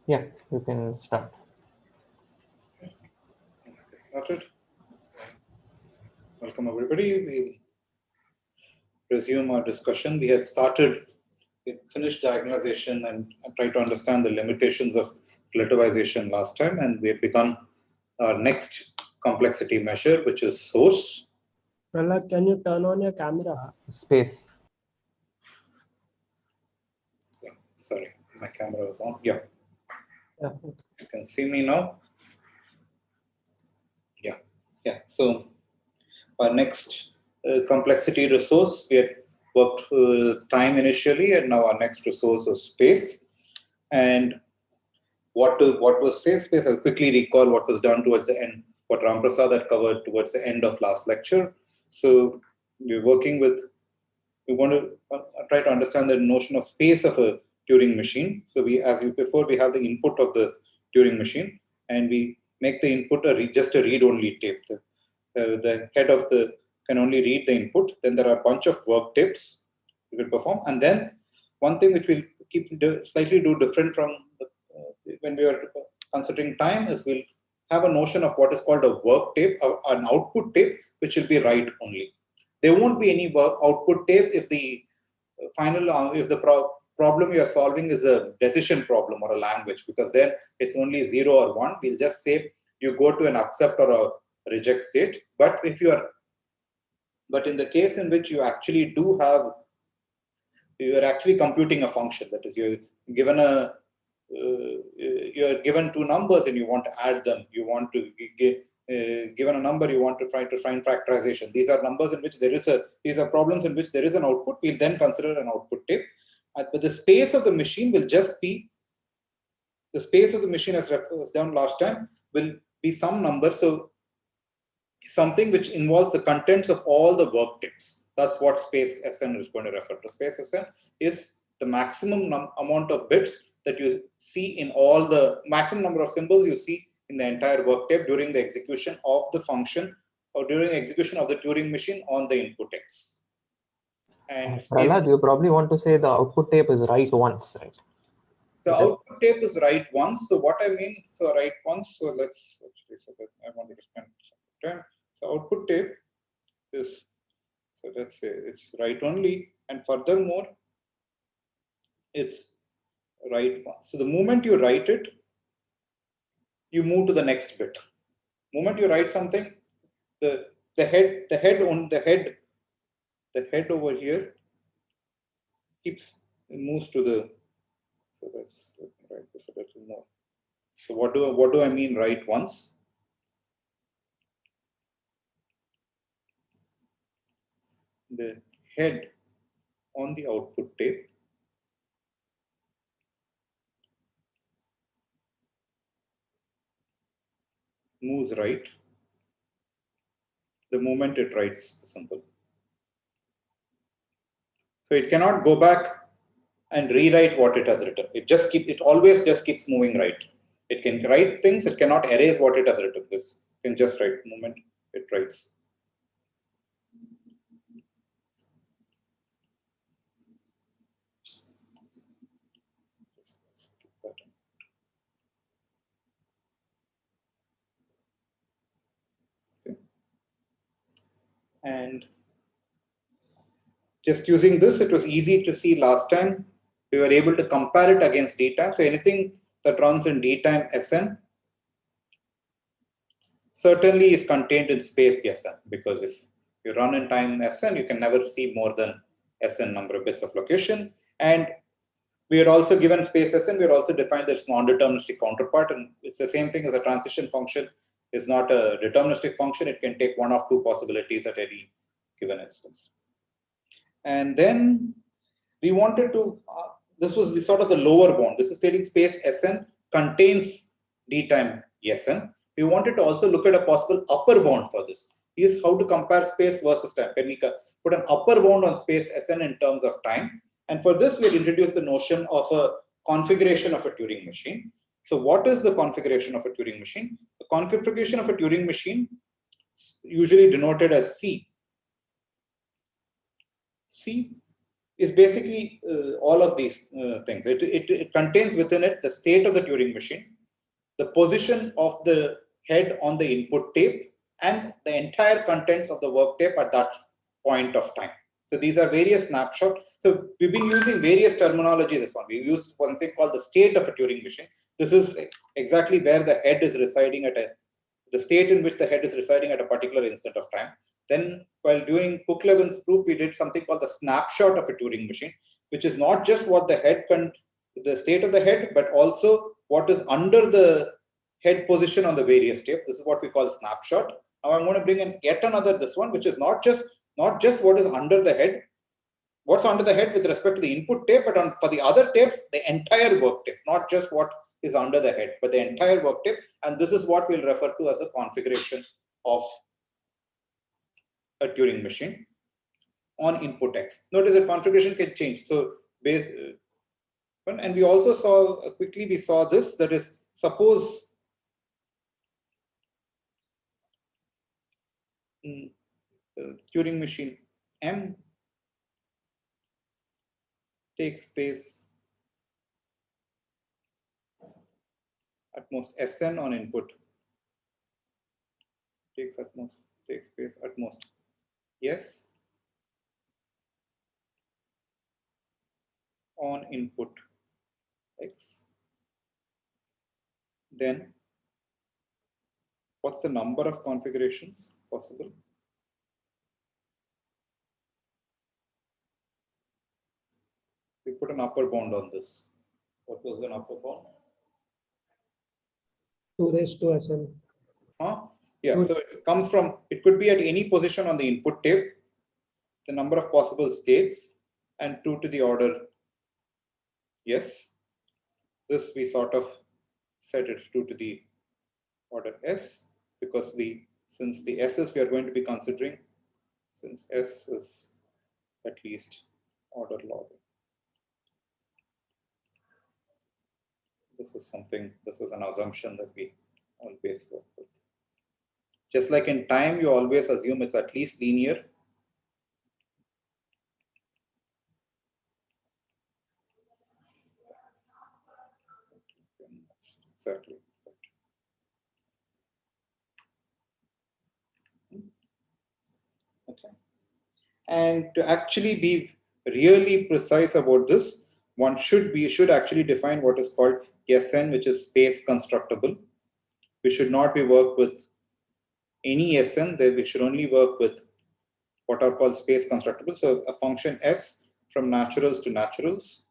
Yeah, you can start. Let's get started. Welcome everybody. We'll resume our discussion. We had finished diagonalization and tried to understand the limitations of relativization last time, and we had begun our next complexity measure, which is source. Prahladh, can you turn on your camera? Space. Yeah, sorry, my camera was on. Yeah. Yeah. You can see me now. Yeah. So our next complexity resource, we had worked time initially, and now our next resource is space. And what was space? I'll quickly recall what was done towards the end, what Ram Prasad had covered towards the end of last lecture. So we want to try to understand the notion of space of a Turing machine. So before we have the input of the Turing machine, and we make the input just a read-only tape. The head of the can only read the input. Then there are a bunch of work tapes we will perform, and then one thing which we'll slightly do different from when we are considering time is we'll have a notion of what is called a work tape, an output tape, which will be write only. There won't be any output tape if the problem you are solving is a decision problem or a language, because then it's only 0 or 1. We'll just say you go to an accept or a reject state. But in the case in which you actually you are actually computing a function, that is, you're given two numbers and you want to add them. You want to given a number, you want to try to find factorization. These are numbers in which these are problems in which there is an output. We'll then consider an output tape. But the space of the machine will just be the space of the machine, as done last time, will be some number. So something which involves the contents of all the work tapes. That's what space SN is going to refer to. Space SN is the maximum amount of bits that you see in all the maximum number of symbols you see in the entire work tape during the execution of the function or during the execution of the Turing machine on the input X. And Prahladh, you probably want to say the output tape is write once, right? The output tape is write once. So what I mean, so write once. So let's actually, so that I wanted to spend some time. So output tape is, so let's say it's write only, and furthermore, it's write once. So the moment you write it, you move to the next bit. Moment you write something, the head over here moves to the. So let's write this a little more. So what do I mean write once? The head on the output tape moves right the moment it writes the symbol. So it cannot go back and rewrite what it has written. It always just keeps moving right. It can write things, it cannot erase what it has written. This can just write the moment it writes. And just using this, it was easy to see last time. We were able to compare it against DTime. So anything that runs in DTime SN certainly is contained in space SN, because if you run in time SN, you can never see more than SN number of bits of location. And we had also given space SN, we had also defined that it's non-deterministic counterpart, and it's the same thing as a transition function is not a deterministic function. It can take one of two possibilities at any given instance. And then we wanted to, this was the sort of the lower bound. This is stating space SN contains DTime SN. We wanted to also look at a possible upper bound for this. Is how to compare space versus time. Can we put an upper bound on space SN in terms of time? And for this, we had introduced the notion of a configuration of a Turing machine. So what is the configuration of a Turing machine? The configuration of a Turing machine, usually denoted as C. C is basically all of these things. It contains within it the state of the Turing machine, the position of the head on the input tape, and the entire contents of the work tape at that point of time. So these are various snapshots. So we've been using various terminology this one. We used one thing called the state of a Turing machine. This is exactly where the head is residing at the state in which the head is residing at a particular instant of time. Then while doing Cook-Levin's proof, we did something called the snapshot of a Turing machine, which is not just what the head the state of the head, but also what is under the head position on the various tape. This is what we call snapshot. Now I'm going to bring in yet another this one, which is not just what is under the head, what's under the head with respect to the input tape, but for the other tapes, the entire work tape, not just what is under the head, but the entire work tape. And this is what we'll refer to as a configuration of a Turing machine on input X. Notice the configuration can change. So and we also saw quickly, we saw this, that is, suppose Turing machine M takes space at most Sn on input, takes space at most yes on input X. Then what's the number of configurations possible? We put an upper bound on this. What was the upper bound? 2 raised to Sn. Yeah, so it comes from, it could be at any position on the input tape, the number of possible states, and 2 to the order yes. This we sort of set it 2 to the order s, because since the s's we are going to be considering, since s is at least order log. This was an assumption that we always work with. Just like in time, you always assume it's at least linear. Exactly. Okay. And to actually be really precise about this, we should actually define what is called Sn, which is space constructible. We should not be work with any Sn, we should only work with what are called space constructible. So a function S from naturals to naturals,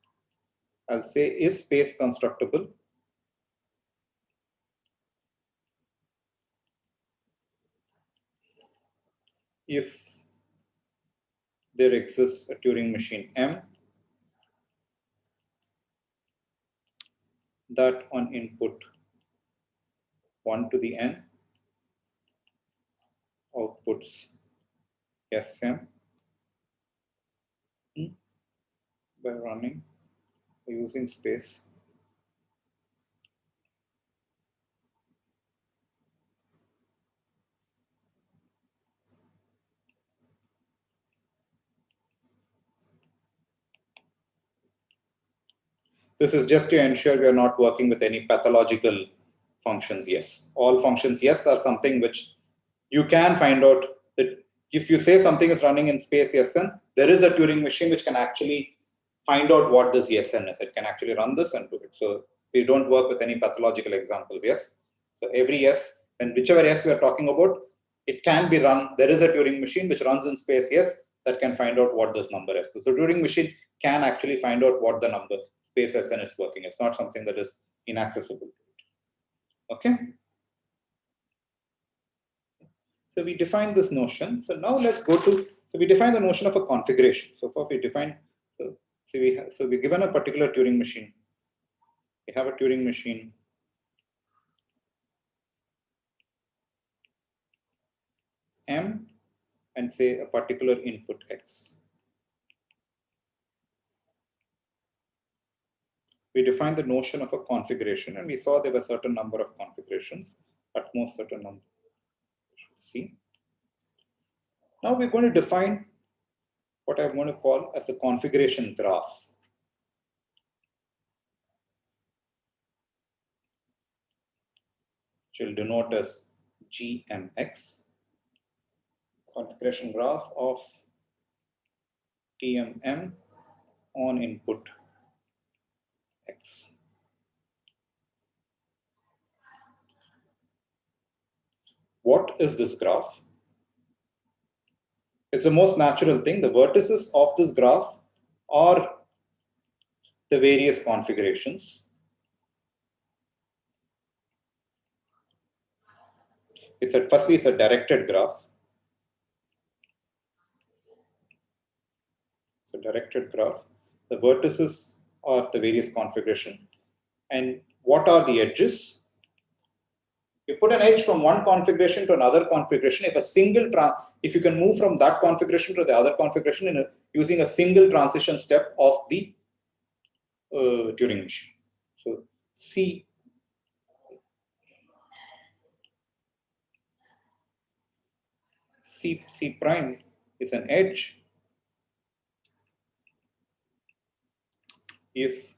I'll say is space constructible if there exists a Turing machine M that on input 1 to the n outputs Sm by using space This is just to ensure we are not working with any pathological functions yes. All functions yes are something which you can find out that if you say something is running in space Sn, there is a Turing machine which can actually find out what this Sn is. It can actually run this and do it. So we don't work with any pathological examples, yes. So every yes, and whichever yes we are talking about, it can be run. There is a Turing machine which runs in space yes that can find out what this number is. So Turing machine can actually find out what the number space Sn is working. It's not something that is inaccessible. Okay. So we define this notion. So now let's go to, so we define the notion of a configuration. So first we define, so we're given a particular Turing machine. We have a Turing machine M and say a particular input X. We define the notion of a configuration and we saw there were a certain number of configurations, at most certain number. See. Now we're going to define what I'm going to call as the configuration graph. Which will denote as GMX, configuration graph of TMM on input X. What is this graph? It's the most natural thing. The vertices of this graph are the various configurations. Firstly, it's a directed graph. It's a directed graph. The vertices are the various configuration. And what are the edges? You put an edge from one configuration to another configuration. If you can move from that configuration to the other configuration using a single transition step of the Turing machine. So C prime is an edge if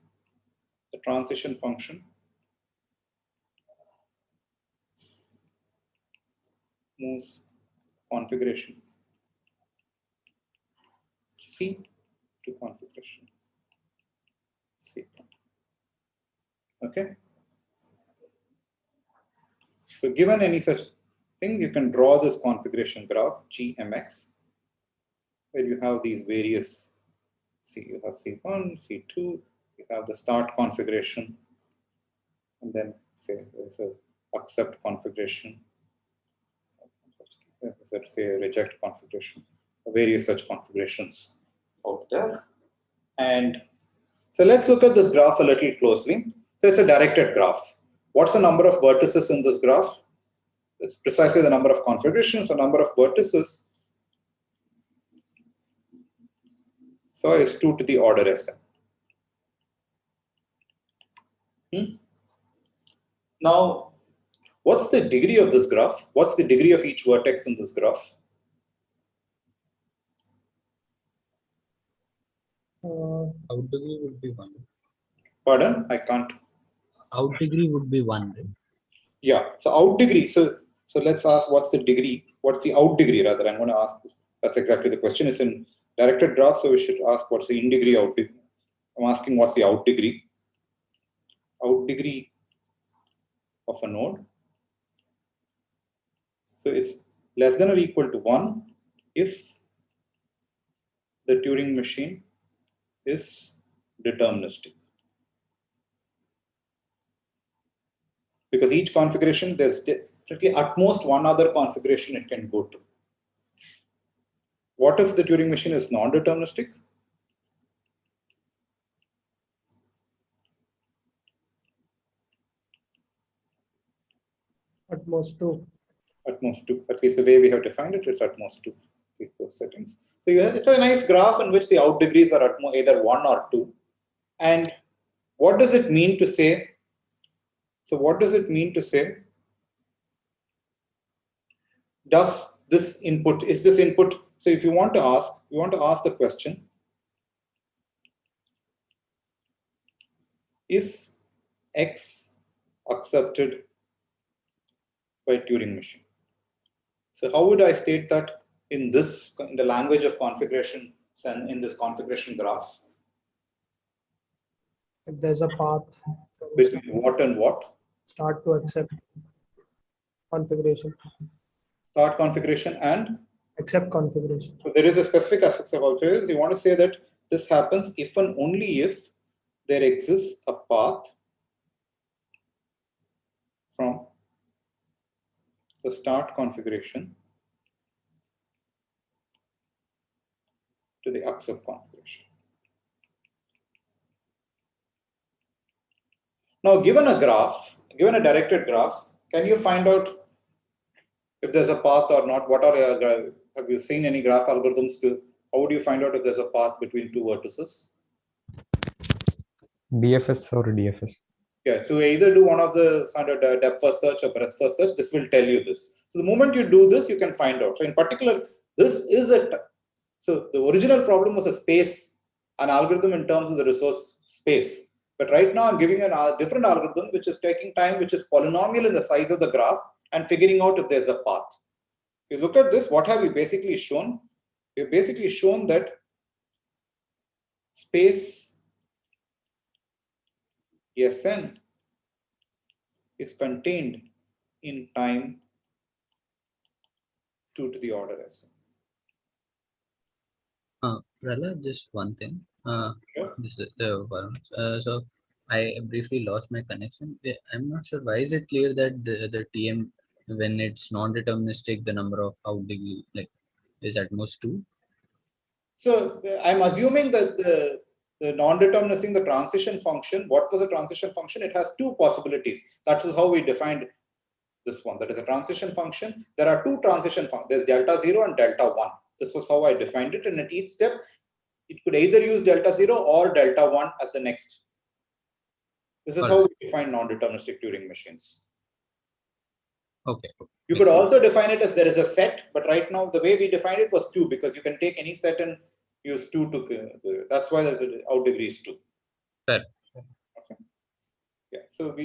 the transition function moves configuration C to configuration C prime. Okay. So given any such thing, you can draw this configuration graph GMX, where you have these various you have C1, C2, you have the start configuration, and then say there's a accept configuration, let's say reject configuration, various such configurations out there. And so let's look at this graph a little closely. So it's a directed graph. What's the number of vertices in this graph? It's precisely the number of configurations, the number of vertices. So is 2 to the order Sn. Now, what's the degree of this graph? What's the degree of each vertex in this graph? Out degree would be 1. Pardon? I can't. Out degree would be 1, right? Yeah. So out degree. So let's ask what's the degree? What's the out degree? Rather, I'm going to ask this. That's exactly the question. It's in directed graph, so we should ask what's the in degree out degree. I'm asking what's the out degree. Out degree of a node. So it's less than or equal to 1 if the Turing machine is deterministic. Because each configuration, there's certainly at most one other configuration it can go to. What if the Turing machine is non-deterministic? At most 2. At most 2. At least the way we have defined it, it's at most 2. Those settings. So it's a nice graph in which the out degrees are at either 1 or 2. And what does it mean to say? So what does it mean to say? Does this input, is this input? So if you want to ask the question, is X accepted by Turing machine? So how would I state that in the language of configuration and in this configuration graph? If there's a path Between what and what? start to accept configuration. Start configuration and Accept configuration. so there is a specific aspect of configuration. You want to say that this happens if and only if there exists a path from the start configuration to the accept configuration. Now, given a directed graph, can you find out if there's a path or not? Have you seen any graph algorithms how would you find out if there's a path between two vertices? BFS or DFS? Yeah, so either do one of the standard depth first search or breadth first search. This will tell you this. So the moment you do this, you can find out. So in particular, this is So the original problem was an algorithm in terms of the resource space. But right now I'm giving a different algorithm which is taking time, which is polynomial in the size of the graph and figuring out if there's a path. If you look at this, what have we basically shown? We've basically shown that space Sn is contained in time 2 to the order Sn. Prahladh, just one thing. Sure. This is so I briefly lost my connection. I'm not sure why is it clear that the TM, when it's non-deterministic, the number of out degree is at most 2. So I'm assuming that the non-deterministic, the transition function, what was the transition function? It has 2 possibilities. That is how we defined this one. That is a transition function. There are 2 transition functions. There's delta 0 and delta 1. This was how I defined it. And at each step, it could either use delta 0 or delta 1 as the next. This is how we define non-deterministic Turing machines. Okay. You could also define it as there is a set, but right now the way we defined it was 2 because you can take any set and use 2 to. That's why the out degree is 2. Fair. Okay. Yeah. So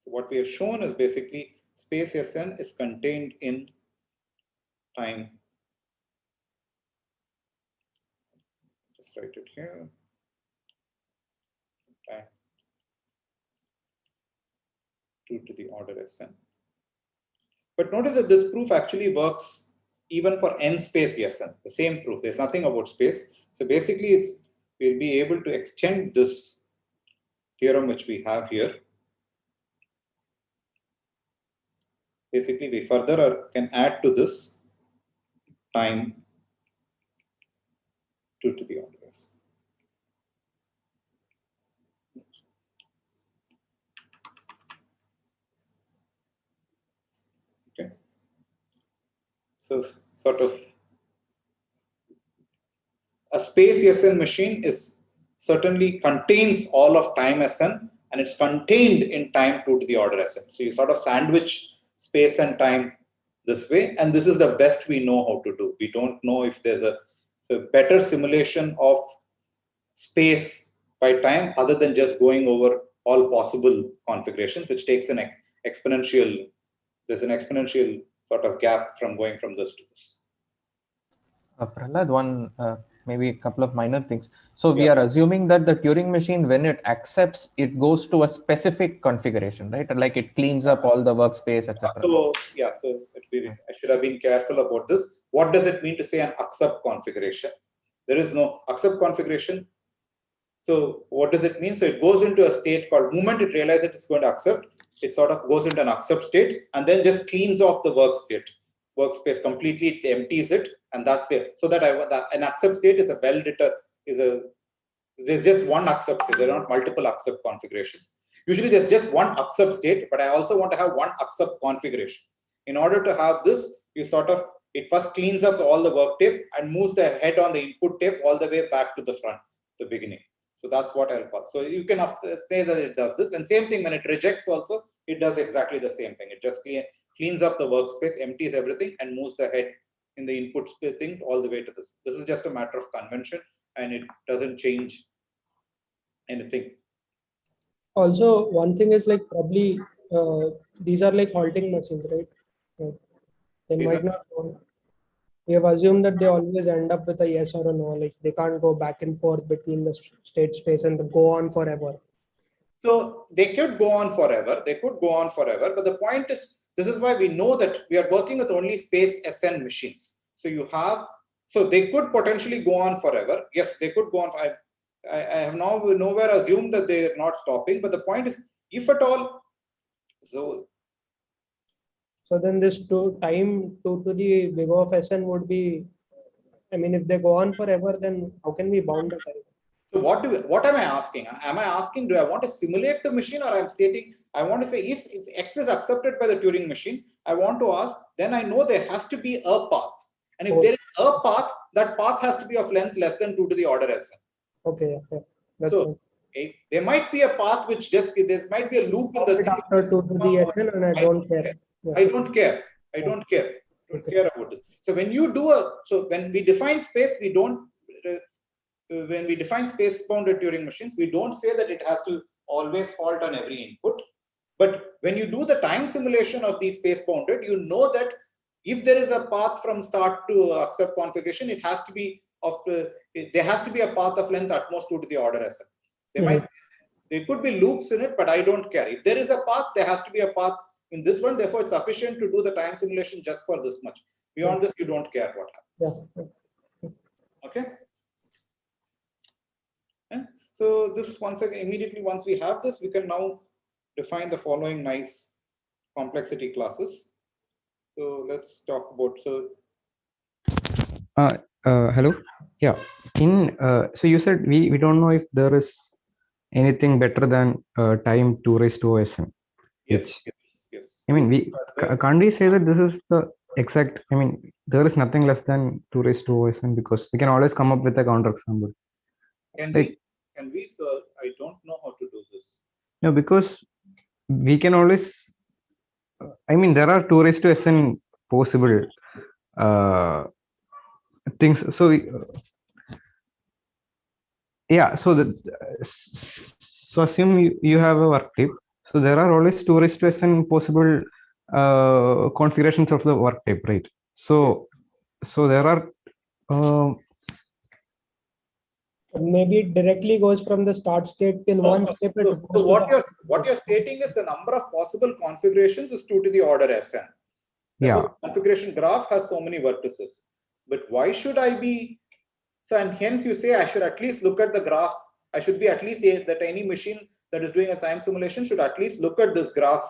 what we have shown is basically space Sn is contained in time. Just write it here. Time 2 to the order Sn. But notice that this proof actually works even for n space Sn, the same proof. There's nothing about space. So basically, we'll be able to extend this theorem which we have here. Basically, we further can add to this time 2 to the order Sn. Okay. So sort of a space Sn machine certainly contains all of time Sn and it's contained in time 2 to the order Sn. So you sort of sandwich space and time this way, and this is the best we know how to do. We don't know if there's a better simulation of space by time other than just going over all possible configurations, which takes an exponential, there's an exponential sort of gap from going from this to this. Prahladh, maybe a couple of minor things. So we are assuming that the Turing machine, when it accepts, it goes to a specific configuration, right? Like it cleans up all the workspace, etc. So I should have been careful about this. What does it mean to say an accept configuration? There is no accept configuration. So what does it mean? So it goes into a state called, moment it realizes it's going to accept, it sort of goes into an accept state and then just cleans off the workspace completely, it empties it, and that's there. So that an accept state is there's just one accept state. There are not multiple accept configurations. Usually there's just one accept state, but I also want to have one accept configuration. In order to have this, it first cleans up all the work tape and moves the head on the input tape all the way back to the front, the beginning. So that's what I'll call. So you can say that it does this, and same thing when it rejects also, it does exactly the same thing. It just cleans up the workspace, empties everything, and moves the head in the input thing all the way to this. This is just a matter of convention, and it doesn't change anything. Also, one thing is like probably these are like halting machines, right? They might not. We have assumed that they always end up with a yes or a no. Like they can't go back and forth between the state space and go on forever. So they could go on forever. But the point is, this is why we know that we are working with only space Sn machines. So they could potentially go on forever. Yes, they could go on. I have now nowhere assumed that they are not stopping. But the point is, if at all, so then this time 2 to the big O of Sn would be, I mean, if they go on forever, then how can we bound the time? So what am I asking? Am I asking, do I want to simulate the machine, or I'm stating, I want to say if X is accepted by the Turing machine, I want to ask, then I know there has to be a path. And if there is a path, that path has to be of length less than 2 to the order Sn. Okay. That's so there might be a path which there might be a loop in the thing. After 2 to the Sn, and I don't care. Yeah. I don't care. don't care about this. So when you do when we define space, we don't, when we define space-bounded Turing machines, we don't say that it has to always fault on every input. But when you do the time simulation of these space-bounded, you know that if there is a path from start to accept configuration, it has to be of, there has to be a path of length at most 2 to the order Sn. There could be loops in it, but I don't care. If there is a path, there has to be a path in this one. Therefore, it's sufficient to do the time simulation just for this much. Beyond this, you don't care what happens. Okay. So this once again, immediately once we have this, we can now define the following nice complexity classes. So let's talk about, hello. Yeah. So you said we don't know if there is anything better than time 2 raised to Sn. yes. I mean, can't we say that this is the exact? I mean, there is nothing less than 2 raised to Sn, because we can always come up with a counterexample. Can we? So I don't know how to do this. No, because we can always. I mean, there are 2 raised to Sn possible things. So yeah. So assume you have a work type. So there are always 2 raised to Sn possible configurations of the work type, right? So there are. Maybe it directly goes from the start state till one step. So what you're stating is the number of possible configurations is 2 to the order Sn. Therefore, the configuration graph has so many vertices. But why should I be? So, and hence you say I should at least look at the graph. I should be at least that any machine that is doing a time simulation should at least look at this graph,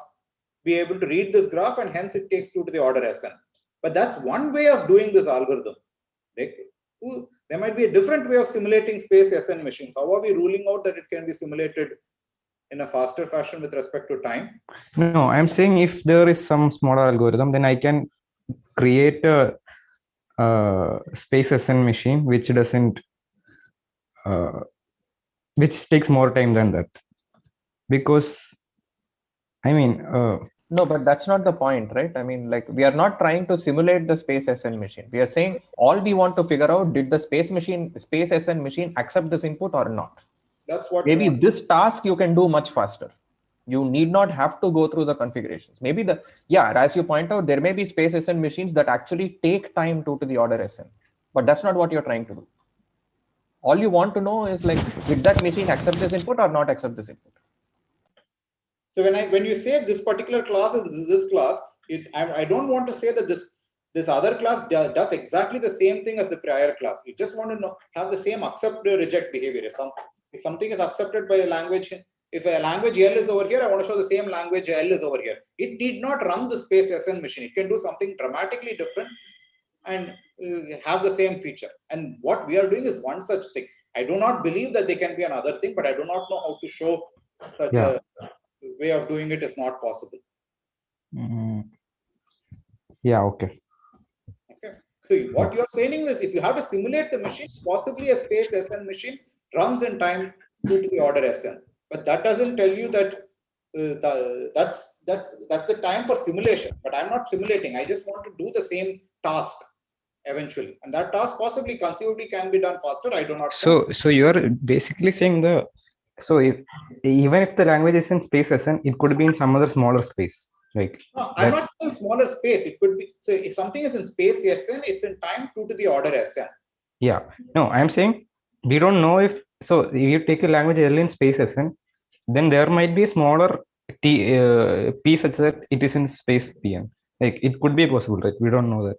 be able to read this graph, and hence it takes 2 to the order Sn. But that's one way of doing this algorithm. There might be a different way of simulating space Sn machines. How are we ruling out that it can be simulated in a faster fashion with respect to time? No, I'm saying if there is some smaller algorithm, then I can create a space Sn machine which doesn't, which takes more time than that. Because, I mean, no, but that's not the point, right? I mean, like, we are not trying to simulate the space Sn machine. We are saying all we want to figure out, did the space Sn machine accept this input or not? That's what maybe this task you can do much faster. You need not have to go through the configurations. Maybe as you point out, there may be space Sn machines that actually take time 2 to the order Sn, but that's not what you're trying to do. All you want to know is, like, did that machine accept this input or not accept this input? So when you say this particular class is this class, I don't want to say that this other class does exactly the same thing as the prior class. You just want to have the same accept reject behavior. If something is accepted by a language, if a language L is over here, I want to show the same language L is over here. It need not run the space Sn machine. It can do something dramatically different and have the same feature. And what we are doing is one such thing. I do not believe that they can be another thing, but I do not know how to show such a way of doing it is not possible. Yeah, okay. So what you're saying is, if you have to simulate the machine, possibly a space Sn machine runs in time 2 to the order Sn. But that doesn't tell you that that's the time for simulation. But I'm not simulating. I just want to do the same task eventually, and that task possibly conceivably can be done faster. I do not know. So you're basically saying even if the language is in space Sn, it could be in some other smaller space. Like, no, I'm not saying smaller space. It could be, so if something is in space Sn, it's in time 2 to the order Sn. Yeah. No, I'm saying we don't know if you take a language L in space Sn, then there might be a smaller p such that it is in space Pn. Like, it could be possible, right? We don't know that.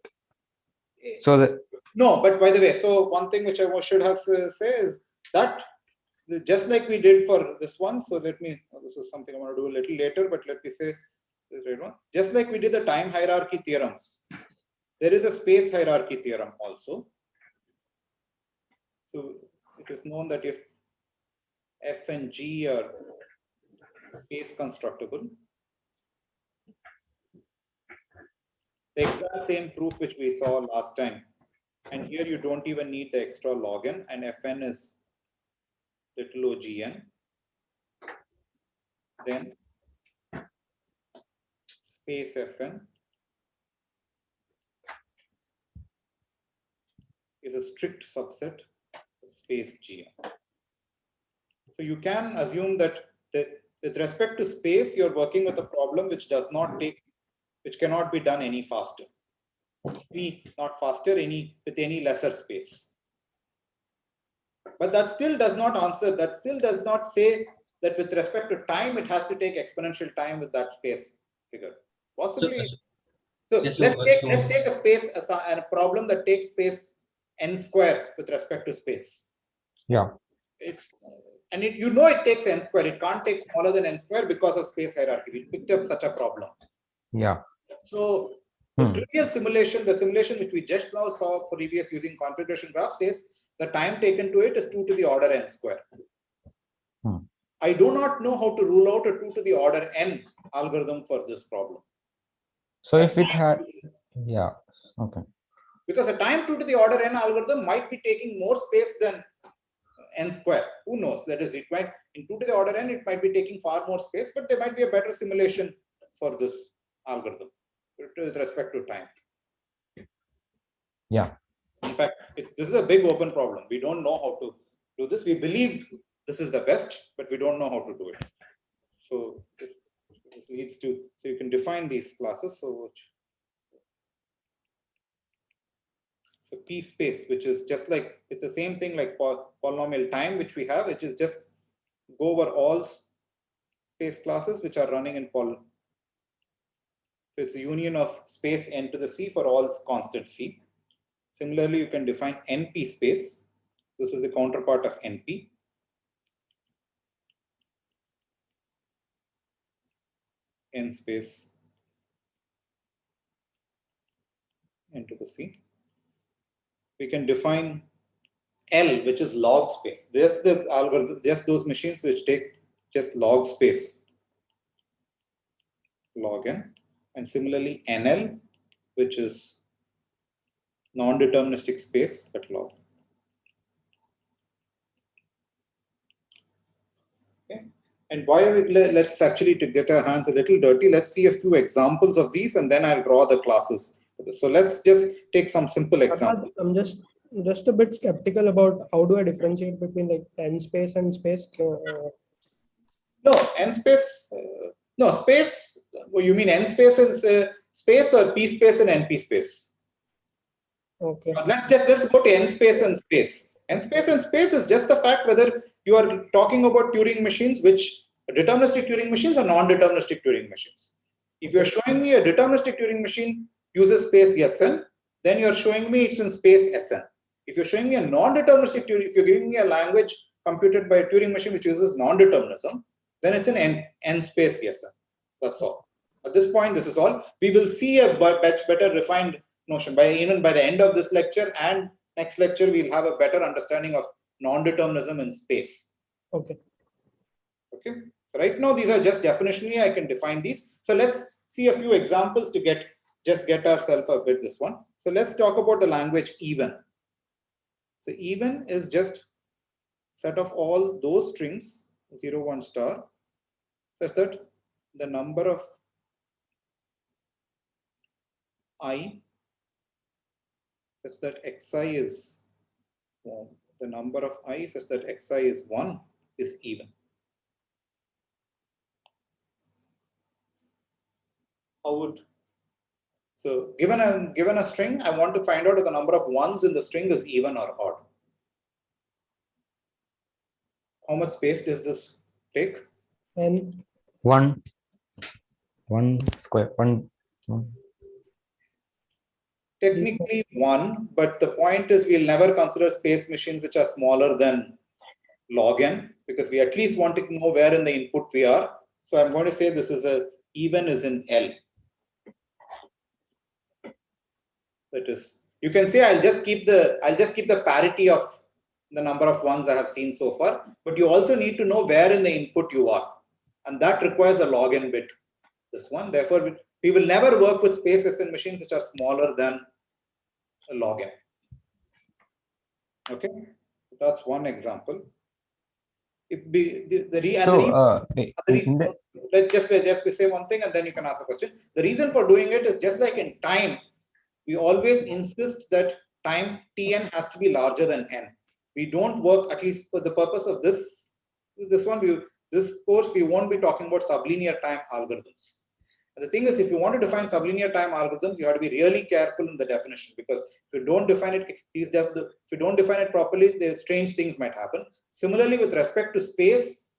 So no, but by the way, so one thing which I should have to say is that just like we did for this one. So this is something I want to do a little later, but let me say this right one. Just like we did the time hierarchy theorems, there is a space hierarchy theorem also. So it is known that if F and G are space constructible, the exact same proof which we saw last time, and here you don't even need the extra log n, and Fn is little o gn, then space Fn is a strict subset of space GM. So you can assume that with respect to space, you're working with a problem which cannot be done any faster. Not faster, with any lesser space. But that still does not answer, that still does not say that with respect to time, it has to take exponential time with that space figure. Possibly. Let's take a space as a problem that takes space n square with respect to space. Yeah. It takes n square. It can't take smaller than n square because of space hierarchy. We picked up such a problem. Yeah. So the trivial simulation, the simulation which we just now saw previous using configuration graph, says the time taken to it is 2 to the order n square. I do not know how to rule out a 2 to the order n algorithm for this problem. So if it had, yeah, okay. Because a time 2 to the order n algorithm might be taking more space than n square. Who knows? That is, it might, in 2 to the order n, it might be taking far more space, but there might be a better simulation for this algorithm with respect to time. Yeah. In fact, this is a big open problem. We don't know how to do this. We believe this is the best, but we don't know how to do it. So this leads to, so you can define these classes. So PSPACE, which is just like, it's the same thing like polynomial time, which we have, which is just go over all space classes which are running in poly. So it's a union of space n to the c for all constant c. Similarly, you can define NPSPACE. This is the counterpart of NP. N space n to the c. We can define L, which is log space. There's the algorithm, just those machines which take just log space, log n. And similarly, NL, which is non-deterministic space at log. Okay. And why are we, let's actually, to get our hands a little dirty, let's see a few examples of these and then I'll draw the classes for this. So let's just take some simple examples. I'm just a bit skeptical about how do I differentiate between like n space and space. No, n space, no space, you mean n space is space or PSPACE and NPSPACE? Okay. Let's go to n space and space. N space and space is just the fact whether you are talking about Turing machines, which deterministic Turing machines or non-deterministic Turing machines. If you're showing me a deterministic Turing machine uses space Sn, then you're showing me it's in space Sn. If you're showing me a non-deterministic Turing, if you're giving me a language computed by a Turing machine which uses non-determinism, then it's in n space Sn. That's all. At this point, this is all. We will see a much better refined notion even by the end of this lecture, and next lecture we'll have a better understanding of non-determinism in space. Okay. Okay. So right now these are just definitionally I can define these. So let's see a few examples to get ourselves a bit this one. So let's talk about the language even. So even is just set of all those strings 0, 1 star such that the number of I such that xi is the number of I such that xi is 1 is even. How would, so given a string, I want to find out if the number of ones in the string is even or odd. How much space does this take? And One square. Technically 1, but the point is we'll never consider space machines which are smaller than log n, because we at least want to know where in the input we are. So I'm going to say this is even is in L. That is, you can say I'll just keep the parity of the number of ones I have seen so far, but you also need to know where in the input you are, and that requires a log n bit. This one, therefore, we will never work with space Sn machines which are smaller than a log n. Okay, that's one example. Let's just say one thing and then you can ask a question. The reason for doing it is just like in time, we always insist that time Tn has to be larger than n. We don't work, at least for the purpose of this course, we won't be talking about sublinear time algorithms. And the thing is, if you want to define sublinear time algorithms, you have to be really careful in the definition, because if you don't define it, if you don't define it properly, strange things might happen. Similarly, with respect to space,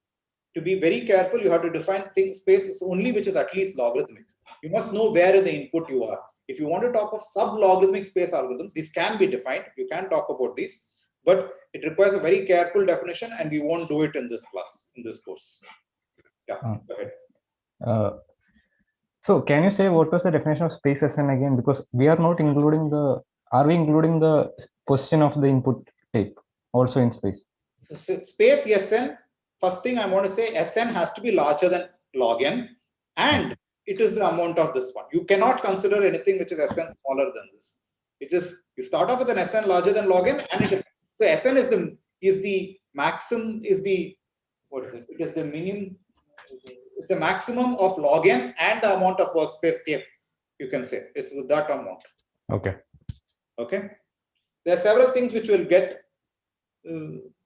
to be very careful, you have to define space only which is at least logarithmic. You must know where in the input you are. If you want to talk of sub-logarithmic space algorithms, these can be defined. You can talk about these, but it requires a very careful definition, and we won't do it in this class, in this course. Yeah, go ahead. So can you say what was the definition of space SN again? Because we are not including the, are we including the position of the input type also in space? So space SN, first thing I want to say, SN has to be larger than log n, and it is the amount of this one. You cannot consider anything which is SN smaller than this. It is, you start off with an SN larger than log n, and it is, so SN is the maximum, is the, what is it? It is the minimum, it's the maximum of log n and the amount of workspace tape, you can say. It's with that amount. Okay. Okay. There are several things which will get,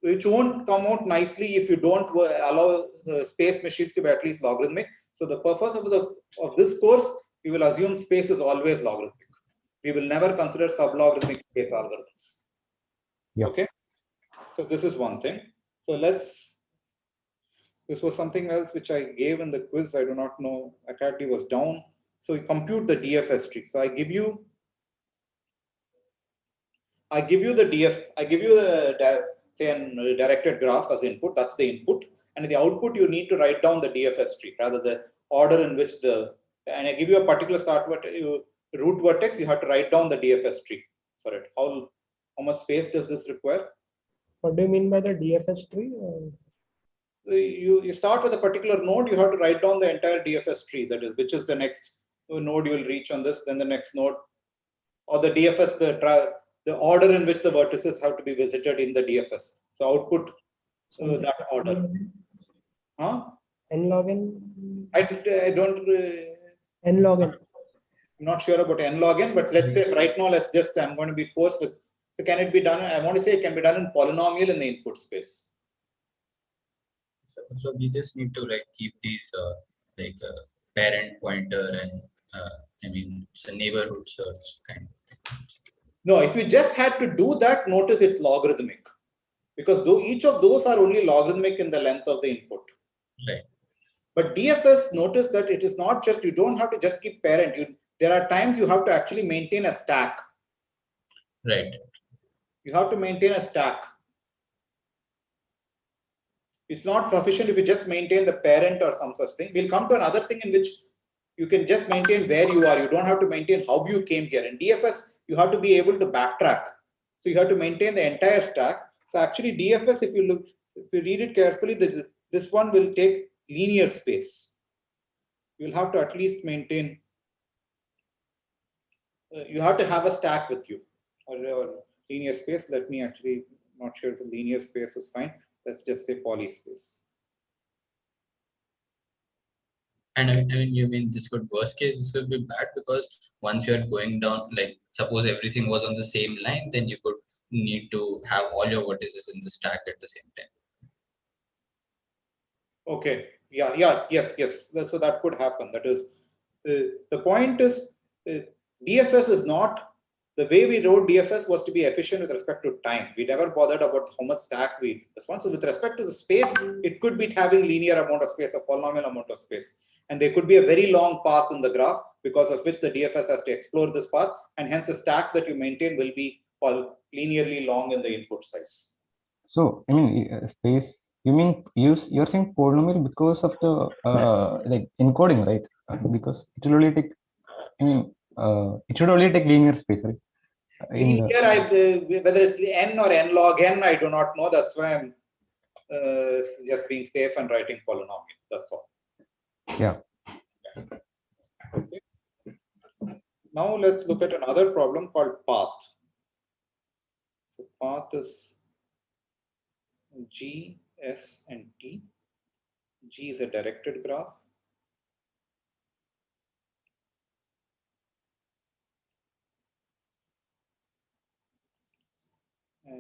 which won't come out nicely if you don't allow space machines to be at least logarithmic. So the purpose of this course, we will assume space is always logarithmic. We will never consider sub-logarithmic space algorithms. Yeah. Okay. So this is one thing. So this was something else which I gave in the quiz. I do not know. Academy was down. So you compute the DFS tree. So I give you the say a directed graph as input. That's the input, and in the output you need to write down the DFS tree, rather the order in which and I give you a particular root vertex. You have to write down the DFS tree for it. How much space does this require? What do you mean by the DFS tree? You start with a particular node. You have to write down the entire DFS tree. That is, which is the next node you will reach on this, then the next node, or the DFS, the order in which the vertices have to be visited in the DFS. So output that order. Huh? N log n? I don't. N log n. I'm not sure about n log n, but let's say right now, I'm going to be coarse with. So can it be done? I want to say it can be done in polynomial in the input space. So we just need to like keep these parent pointer and I mean it's a neighborhood search kind of thing. No, if you just had to do that, notice it's logarithmic, because though each of those are only logarithmic in the length of the input. Right. But DFS, notice that it is not just, you don't have to just keep parent. There are times you have to actually maintain a stack. Right. You have to maintain a stack. It's not sufficient if you just maintain the parent or some such thing. We'll come to another thing in which you can just maintain where you are. You don't have to maintain how you came here. In DFS, you have to be able to backtrack. So you have to maintain the entire stack. So actually DFS, if you read it carefully, this one will take linear space. You'll have to at least maintain, you have to have a stack with you, or linear space. Let me actually, not sure if the linear space is fine. Let's just say poly space. And I mean, you mean this could, worst case, this could be bad, because once you are going down, like suppose everything was on the same line, then you could need to have all your vertices in the stack at the same time. Okay. Yes. So that could happen. That is, the point is, DFS is not, the way we wrote DFS was to be efficient with respect to time. We never bothered about how much stack we respond. So with respect to the space, it could be having linear amount of space, a polynomial amount of space. And there could be a very long path in the graph, because of which the DFS has to explore this path. And hence the stack that you maintain will be linearly long in the input size. So, I mean, space, you mean you're saying polynomial because of the like encoding, right? Because it will only take, I mean, it should only take linear space, right? Whether it's the n or n log n, I do not know. That's why I'm just being safe and writing polynomial. That's all. Yeah. Okay. Now let's look at another problem called path. So path is G, S, and T. G is a directed graph.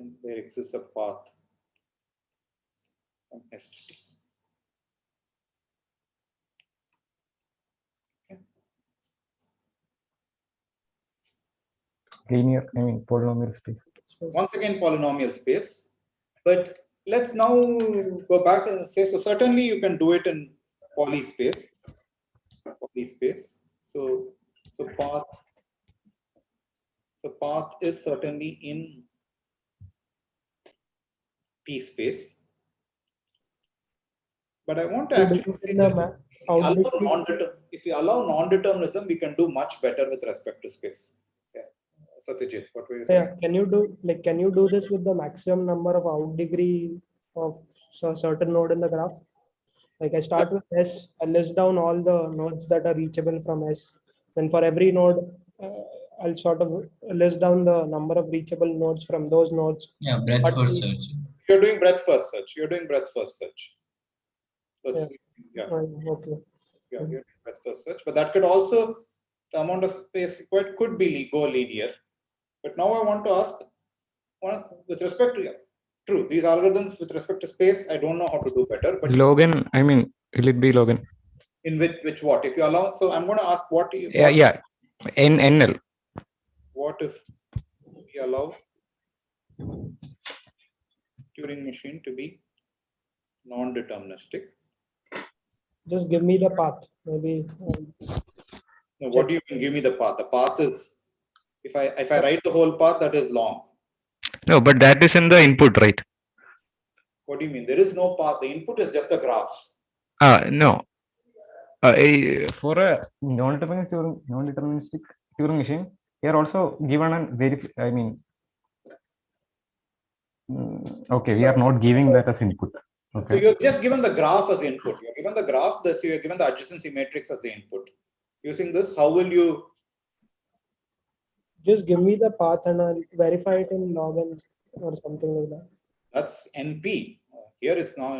then there exists a path from S to T. Linear, I mean, polynomial space. Once again, polynomial space. But let's now go back and say, so certainly you can do it in poly space. So path is certainly in P space. But I want to actually say that if we allow non-determinism, we can do much better with respect to space. Yeah. Satyajit, what were you saying? Yeah, can you do this with the maximum number of out degree of a certain node in the graph? Like I start with S, I list down all the nodes that are reachable from S. Then for every node, I'll sort of list down the number of reachable nodes from those nodes. Yeah, breadth first search. You're doing breadth first search. That's, yeah. Okay. Yeah, you're doing breadth first search. But that could also, the amount of space required could be go linear. But now I want to ask, with respect to, true, these algorithms with respect to space, I don't know how to do better. But log n, I mean, will it be log n? In which what? If you allow, so I'm going to ask what you. Yeah, NL. What if we allow Turing machine to be non-deterministic? Just give me the path, maybe. No, what do you mean? Give me the path. The path is, if I write the whole path, that is long. No, but that is in the input, right? What do you mean? There is no path. The input is just a graph. No. For a non-deterministic Turing machine, you are also given a okay, we are not giving that as input. Okay. So you're just given the graph as input. You're given the graph, so you're given the adjacency matrix as the input. Using this, how will you? Just give me the path and I'll verify it in log n or something like that. That's NP. Here it's now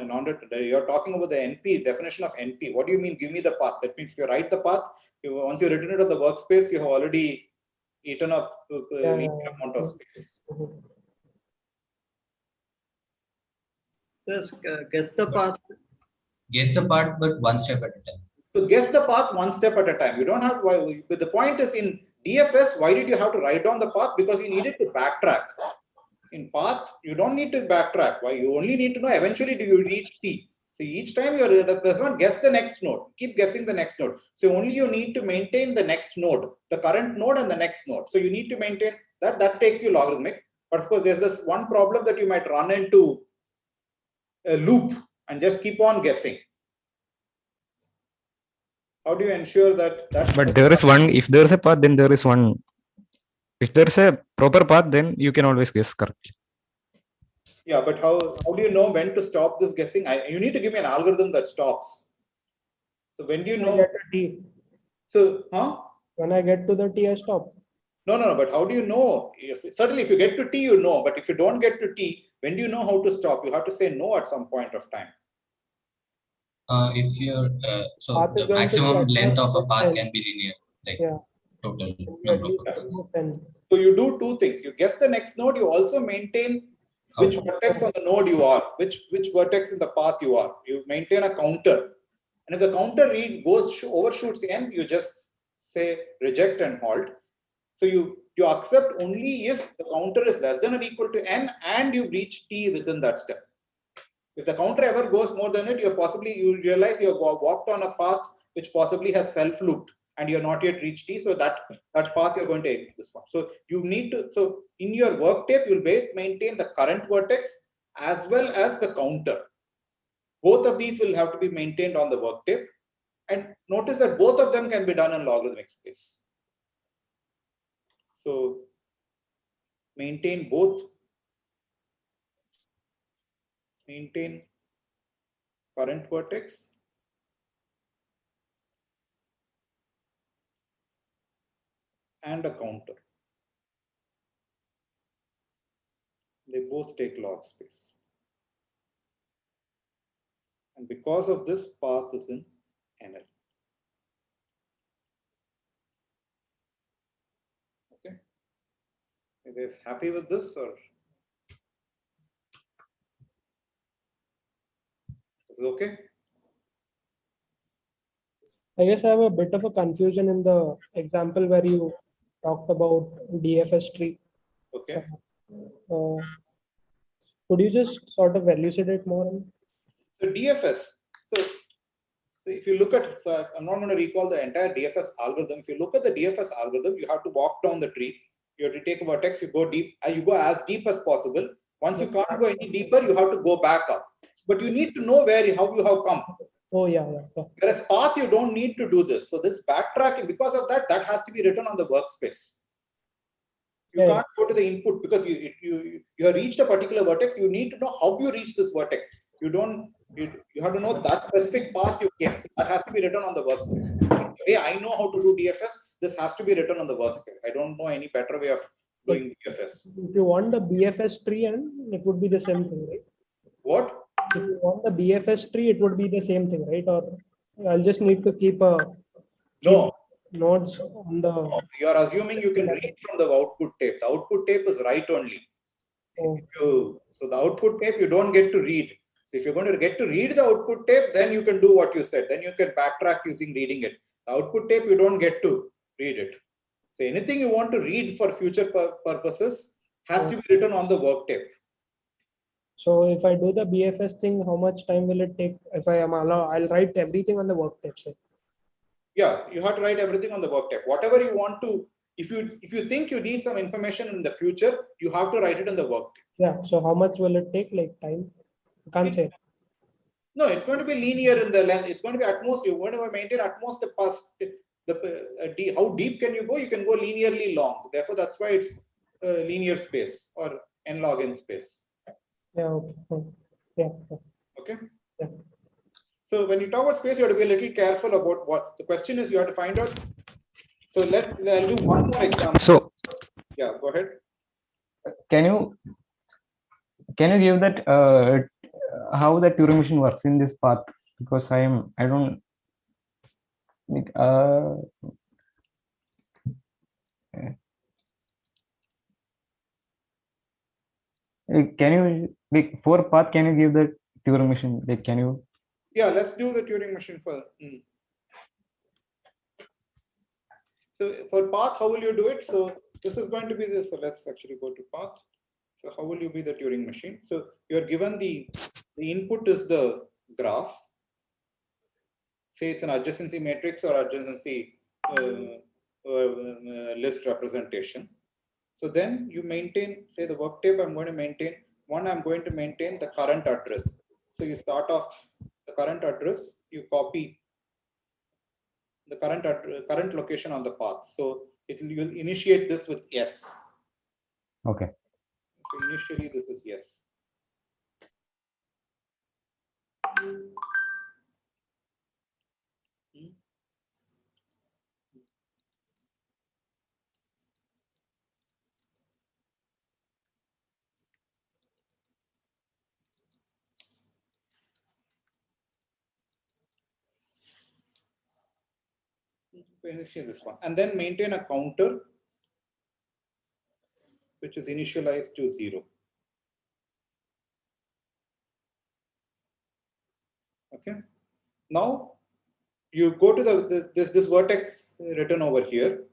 you're talking about the NP definition of NP. What do you mean? Give me the path. That means if you write the path, once you've written it on the workspace, you have already eaten up a amount of space. Just guess the path. Guess the path, but one step at a time. So guess the path one step at a time. You don't have. But the point is, in DFS, why did you have to write down the path? Because you needed to backtrack. In path, you don't need to backtrack. Why? You only need to know eventually do you reach T. So each time you're the one, guess the next node. Keep guessing the next node. So only you need to maintain the next node, the current node and the next node. So you need to maintain that. That takes you logarithmic. But of course, there's this one problem that you might run into a loop and just keep on guessing. How do you ensure that? But there is one. If there is a path, then there is one. If there's a proper path, then you can always guess correctly. Yeah, but how do you know when to stop this guessing? You need to give me an algorithm that stops. So when do you know? T. So, When I get to the T, I stop. No. But how do you know? Certainly, if you get to T, you know. But if you don't get to T, when do you know how to stop? You have to say no at some point of time. If you're so the maximum length of a path can be linear, like total number of paths. So you do two things. You guess the next node. You also maintain which vertex on the node you are, which vertex in the path you are. You maintain a counter, and if the counter read overshoots n, you just say reject and halt. So you accept only if the counter is less than or equal to n and you reach T within that step. If the counter ever goes more than it, you realize you have walked on a path which possibly has self-looped and you're not yet reached T. So that path you're going to take this one. So you need to, so in your work tape, you'll maintain the current vertex as well as the counter. Both of these will have to be maintained on the work tape. And notice that both of them can be done in logarithmic space. So maintain both. Maintain current vertex and a counter. They both take log space. And because of this, path is in NL. Okay. Are you guys happy with this or? Is it okay? I guess I have a bit of a confusion in the example where you talked about DFS tree. Okay. So, could you just sort of elucidate more? So DFS. So if you look at, so I'm not going to recall the entire DFS algorithm. If you look at the DFS algorithm, you have to walk down the tree. You have to take a vertex, you go deep, you go as deep as possible. Once you can't go any deeper, you have to go back up. But you need to know how you have come. Oh, yeah. Whereas path, you don't need to do this. So this backtracking, because of that, that has to be written on the workspace. You can't go to the input because you have reached a particular vertex. You need to know how you reach this vertex. You have to know that specific path you came. So that has to be written on the workspace. The way I know how to do DFS, this has to be written on the workspace. I don't know any better way of doing DFS. If you want the BFS tree, and it would be the same thing, right? What? If you want the BFS tree, it would be the same thing, right? Or I'll just need to keep nodes on the. No, you are assuming you can read from the output tape. The output tape is write only. Oh. So the output tape you don't get to read. So if you're going to get to read the output tape, then you can do what you said. Then you can backtrack using reading it. The output tape you don't get to read it. So anything you want to read for future purposes has to be written on the work tape. So if I do the BFS thing, how much time will it take? If I am allowed, I'll write everything on the work tape. Say. Yeah, you have to write everything on the work tape. Whatever you want to, if you think you need some information in the future, you have to write it on the work tape. Yeah. So how much will it take? Like time? You can't say. No, it's going to be linear in the length. It's going to be at most, you're going to maintain at most the past. How deep can you go? You can go linearly long. Therefore, that's why it's linear space or n log n space. Yeah. Okay. Yeah. Okay. Yeah. So when you talk about space, you have to be a little careful about what the question is. You have to find out. So I'll do one more example. So yeah, go ahead. Can you give that how the Turing machine works in this path? Because I don't like can you like for path, can you give the Turing machine? Like, can you? Yeah, let's do the Turing machine first. So for path, how will you do it? So this is going to be this. So let's actually go to path. So how will you be the Turing machine? So you're given the input is the graph. Say it's an adjacency matrix or adjacency list representation. So then you maintain, say the work tape, I'm going to maintain the current address. So you start off the current address, you copy the current location on the path. So you'll initiate this with yes. Okay. So initially this is yes. Initialize this one and then maintain a counter which is initialized to 0. Okay. Now you go to this vertex written over here.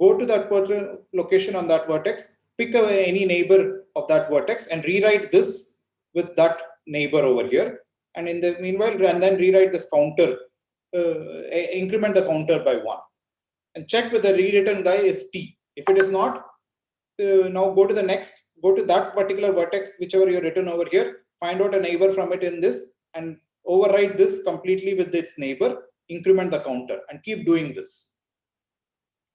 Go to that location on that vertex. Pick away any neighbor of that vertex and rewrite this with that neighbor over here. And in the meanwhile, and then rewrite this counter. Increment the counter by 1 and check whether the rewritten guy is t. If it is not, now go to that particular vertex, whichever you're written over here, find out a neighbor from it in this and override this completely with its neighbor, increment the counter and keep doing this.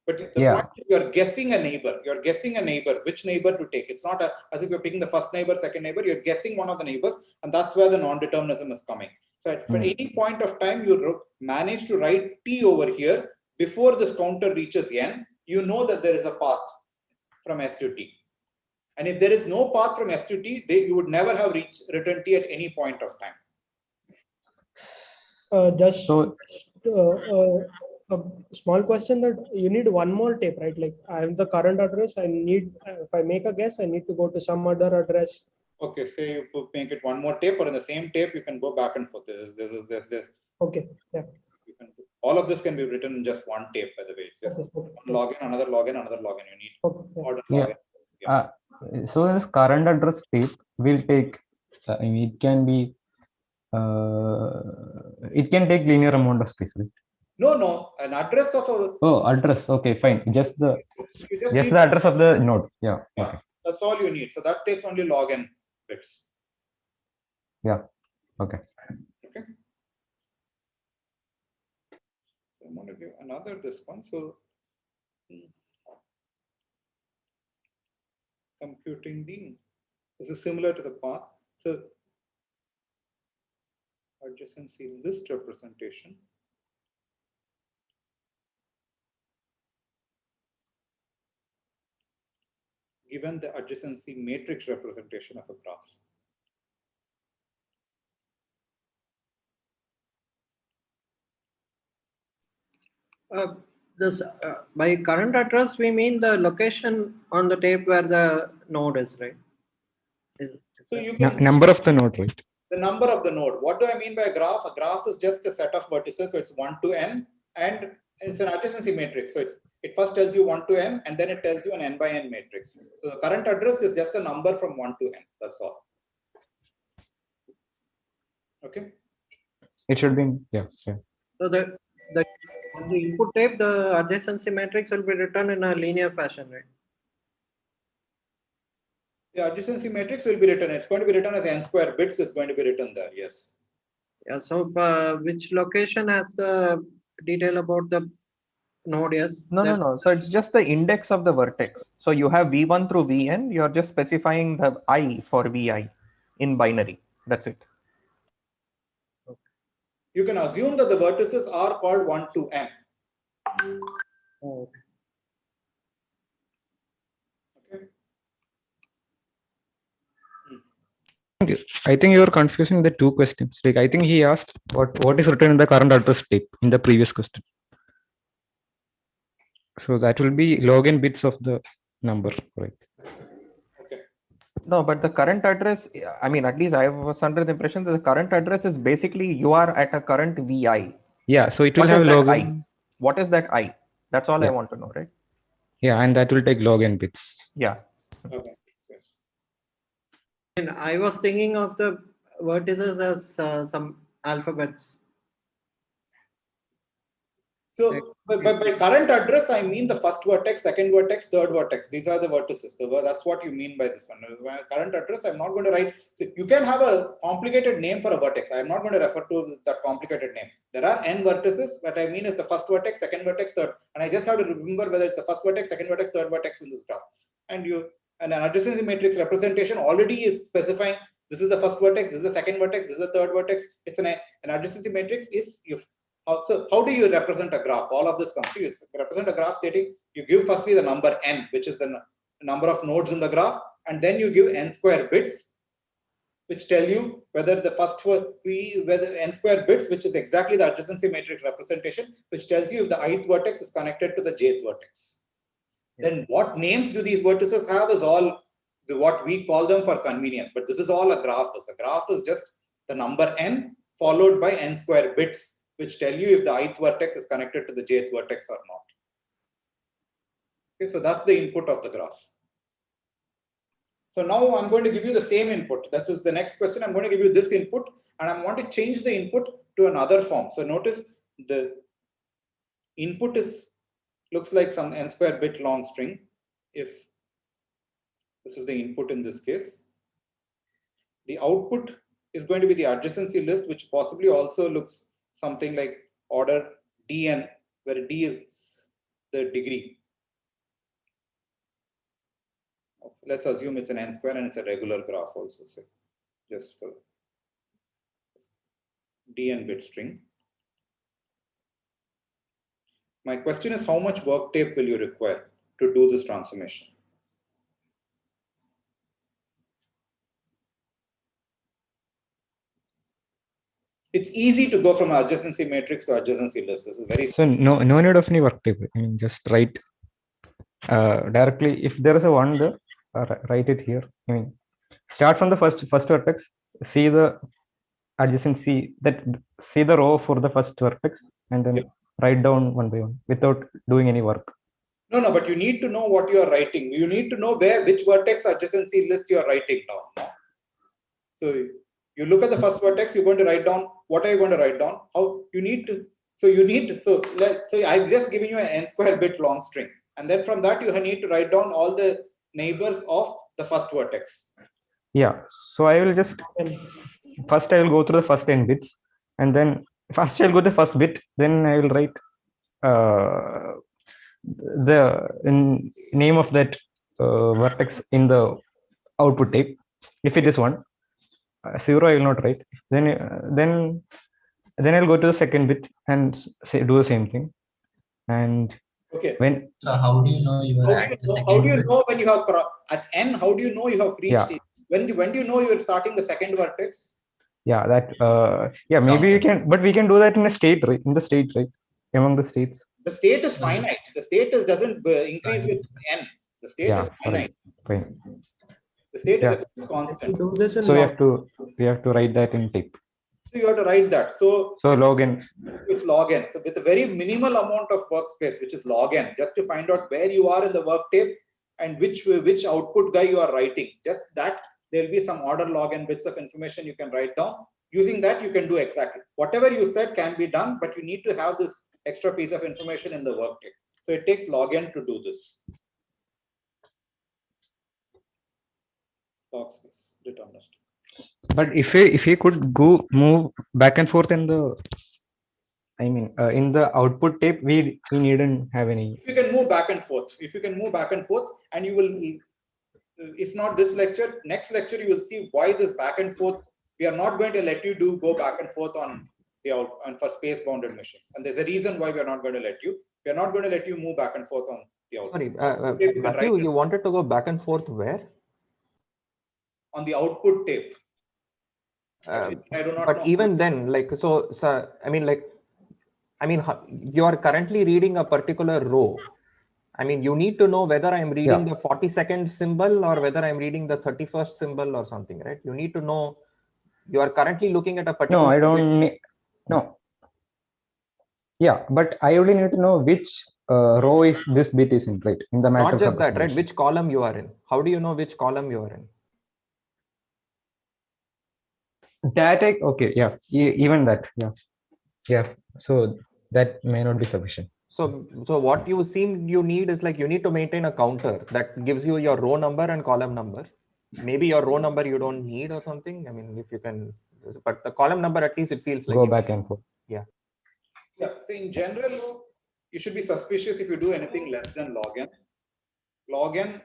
But the point is you're guessing a neighbor. You're guessing a neighbor, which neighbor to take. It's not as if you're picking the first neighbor, second neighbor. You're guessing one of the neighbors, and that's where the non-determinism is coming. So at any point of time, you manage to write t over here before this counter reaches n. You know that there is a path from S to t. And if there is no path from S to t, you would never have written t at any point of time. A small question that you need one more tape, right? Like I have the current address. I need, if I make a guess, I need to go to some other address Okay, say you make it one more tape, or in the same tape, you can go back and forth. This. Okay, yeah. You can do, all of this can be written in just one tape, by the way. It's just one login, another login, another login. You need order login. Yeah. So this current address tape will take, I mean, it can be, it can take linear amount of space, right? No, an address of a. Oh, address. Okay, fine. Just the address of the node. Yeah. Okay. That's all you need. So that takes only login bits. Yeah. Okay. Okay. So I'm going to give another this one. So computing this is similar to the path. So adjacency list representation. Given the adjacency matrix representation of a graph. By current address, we mean the location on the tape where the node is, right? So you can number of the node, right? The number of the node. What do I mean by a graph? A graph is just a set of vertices, so it's 1 to n, and it's an adjacency matrix. So it first tells you 1 to n, and then it tells you an n by n matrix. So the current address is just a number from 1 to n. That's all. Okay. It should be, yeah. So on the input tape, the adjacency matrix will be written in a linear fashion, right? The adjacency matrix will be written. It's going to be written as n square bits is going to be written there. Yes. Yeah. So which location has the detail about the node? Yes. No. So it's just the index of the vertex. So you have v1 through vn. You're just specifying the I for vi in binary. That's it. You can assume that the vertices are called 1 to n. Oh, okay. I think you're confusing the two questions. Like, I think he asked what is written in the current address tape in the previous question. So that will be login bits of the number, right? Okay. No, but the current address, I mean, at least I was under the impression that the current address is basically you are at a current vi. Yeah, so it will have login. What is that I? That's all I want to know, right? Yeah, and that will take login bits. Yeah. Okay. And I was thinking of the vertices as some alphabets. So by current address, I mean the first vertex, second vertex, third vertex. These are the vertices. That's what you mean by this one. By current address, I'm not going to write. So you can have a complicated name for a vertex. I'm not going to refer to that complicated name. There are n vertices. What I mean is the first vertex, second vertex, third. And I just have to remember whether it's the first vertex, second vertex, third vertex in this graph. And an adjacency matrix representation already is specifying this is the first vertex, this is the second vertex, this is the third vertex. It's an adjacency matrix is so how do you represent a graph? All of this comes to you. Represent a graph stating you give firstly the number n, which is the number of nodes in the graph, and then you give n square bits, which tell you whether the first whether n square bits, which is exactly the adjacency matrix representation, which tells you if the ith vertex is connected to the jth vertex. Then what names do these vertices have is all what we call them for convenience, but this is all a graph is. A graph is just the number n followed by n square bits, which tell you if the ith vertex is connected to the jth vertex or not. Okay, so that's the input of the graph. So now I'm going to give you the same input. This is the next question. I'm going to give you this input, and I want to change the input to another form. So notice the input looks like some n square bit long string. If this is the input in this case, the output is going to be the adjacency list, which possibly also looks something like order dn, where d is the degree. Let's assume it's an n square and it's a regular graph also, so just for dn bit string. My question is, how much work tape will you require to do this transformation? It's easy to go from adjacency matrix to adjacency list. This is very so no need of any work table. I mean, just write directly. If there is a one there, write it here. I mean, start from the first vertex, see the adjacency, see the row for the first vertex, and then write down one by one without doing any work. No, but you need to know what you are writing. You need to know which vertex adjacency list you are writing now. So you look at the first vertex, you're going to write down, what are you going to write down? How you need to, so I've just given you an n square bit long string. And then from that, you need to write down all the neighbors of the first vertex. Yeah, so I will just, first I will go through the first n bits, and then first I'll go to the first bit, then I will write the name of that vertex in the output tape. If it is 1, 0 I will not write. Then I'll go to the second bit and do the same thing. And when so how do you know you are at the second bit? How do you know when you have at n? How do you know you have reached it? When do you know you are starting the second vertex? Yeah, maybe we can, but we can do that in a state, right? In the state, right? Among the states. The state is finite. The state doesn't increase with n. The state is finite. Fine. The state is a fixed constant. So we have to write that in tape. So you have to write that. So log n. It's log n. So with a very minimal amount of workspace, which is log n, just to find out where you are in the work tape and which output guy you are writing. Just that, there will be some order log n bits of information you can write down. Using that, you can do exactly whatever you said can be done, but you need to have this extra piece of information in the work tape. So it takes log n to do this. Workspace deterministic. But if we could move back and forth in the, in the output tape, we needn't have any. If you can move back and forth, and you will, if not this lecture, next lecture you will see why this back and forth. We are not going to let you go back and forth on the for space bounded machines, and there's a reason why we are not going to let you. We are not going to let you move back and forth on the output. Sorry, Matthew, you wanted to go back and forth where? On the output tape. Actually, I do not but know. Even then, you are currently reading a particular row. You need to know whether I'm reading the 42nd symbol or whether I'm reading the 31st symbol or something, right? You need to know. You are currently looking at a particular. No, I don't need. No. Yeah, but I only need to know which row is this bit is in, right? In the matrix. Not just that, right? Which column you are in. How do you know which column you are in? Okay, yeah, even that, yeah. So that may not be sufficient. So what you need is you need to maintain a counter that gives you your row number and column number. Maybe your row number you don't need or something. If you can, but the column number at least it feels like go back and forth. Yeah. So in general, you should be suspicious if you do anything less than log n. Log n,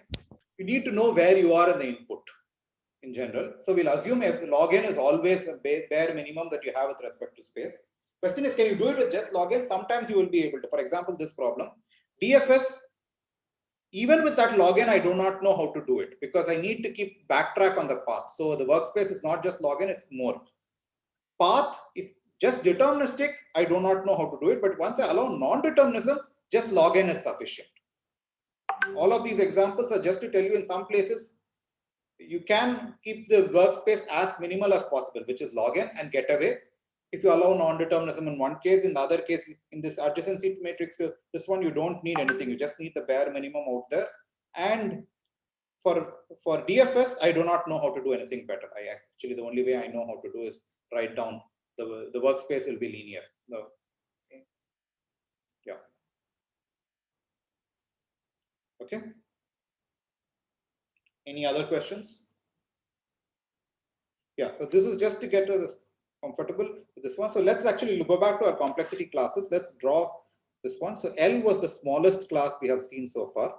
you need to know where you are in the input. In general, so we'll assume log n is always a bare minimum that you have with respect to space. Question is, can you do it with just log n? Sometimes you will be able to. For example, this problem, DFS, even with that log n, I do not know how to do it because I need to keep backtrack on the path. So the workspace is not just log n, it's more. Path, if just deterministic, I do not know how to do it. But once I allow non-determinism, just log n is sufficient. All of these examples are just to tell you in some places, you can keep the workspace as minimal as possible, which is log n, and get away. If you allow non-determinism in one case, in the other case, in this adjacency matrix, this one, you don't need anything. You just need the bare minimum out there. And for DFS, I do not know how to do anything better. Actually, the only way I know how to do is write down the workspace will be linear. Okay. Yeah. Okay. Any other questions? Yeah, so this is just to get comfortable with this one. So let's actually go back to our complexity classes. Let's draw this one. So L was the smallest class we have seen so far.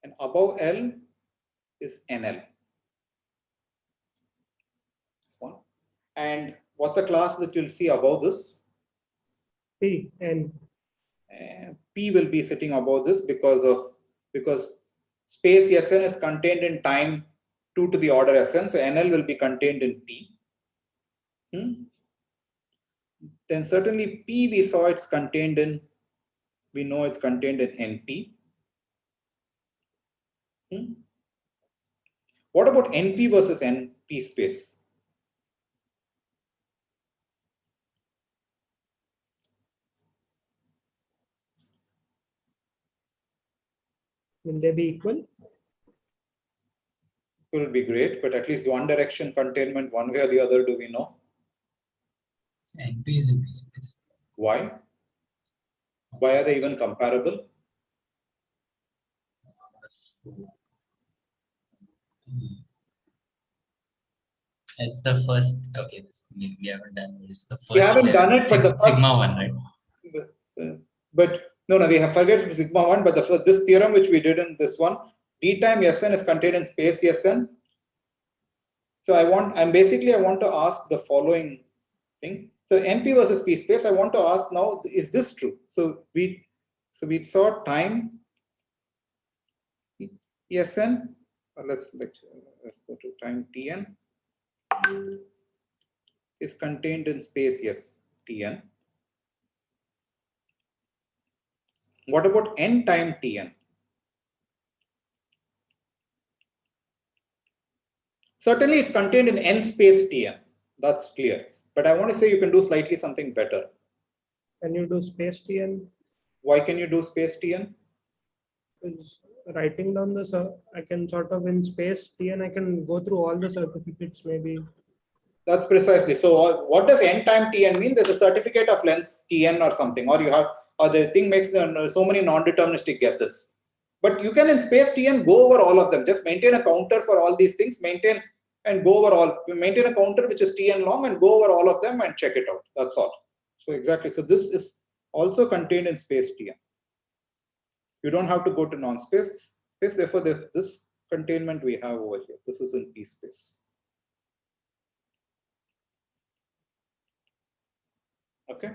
And above L is NL. This one. And what's the class that you'll see above this? P, N. P will be sitting above this because space Sn is contained in time 2 to the order Sn, so NL will be contained in P. Then certainly P we saw it's contained in, we know it's contained in NP. What about NP versus NP space? Will they be equal? It will be great, but at least one direction containment, one way or the other, do we know? NP is in PSPACE. Why? Why are they even comparable? It's the first. Okay, we haven't done it. It's the first. We haven't done it, but the first, sigma 1, right? But no, we have forget sigma 1. But this theorem which we did in this one, d time Sn is contained in space Sn. So I want to ask the following thing. So NP versus P space. I want to ask now: is this true? So we saw time Sn. Let's go to time Tn is contained in space Tn. What about n time Tn? Certainly it's contained in n space Tn. That's clear. But I want to say you can do slightly something better. Can you do space Tn? Why can you do space Tn? Because writing down I can sort of in space Tn, I can go through all the certificates maybe. That's precisely. So what does n time Tn mean? There's a certificate of length Tn or something, or the thing makes so many non-deterministic guesses. But you can in space Tn go over all of them. Just maintain a counter for all these things, maintain a counter which is Tn long and go over all of them and check it out. That's all. So exactly. So this is also contained in space Tn. You don't have to go to non-space space. Therefore, this containment we have over here. This is in P space. Okay.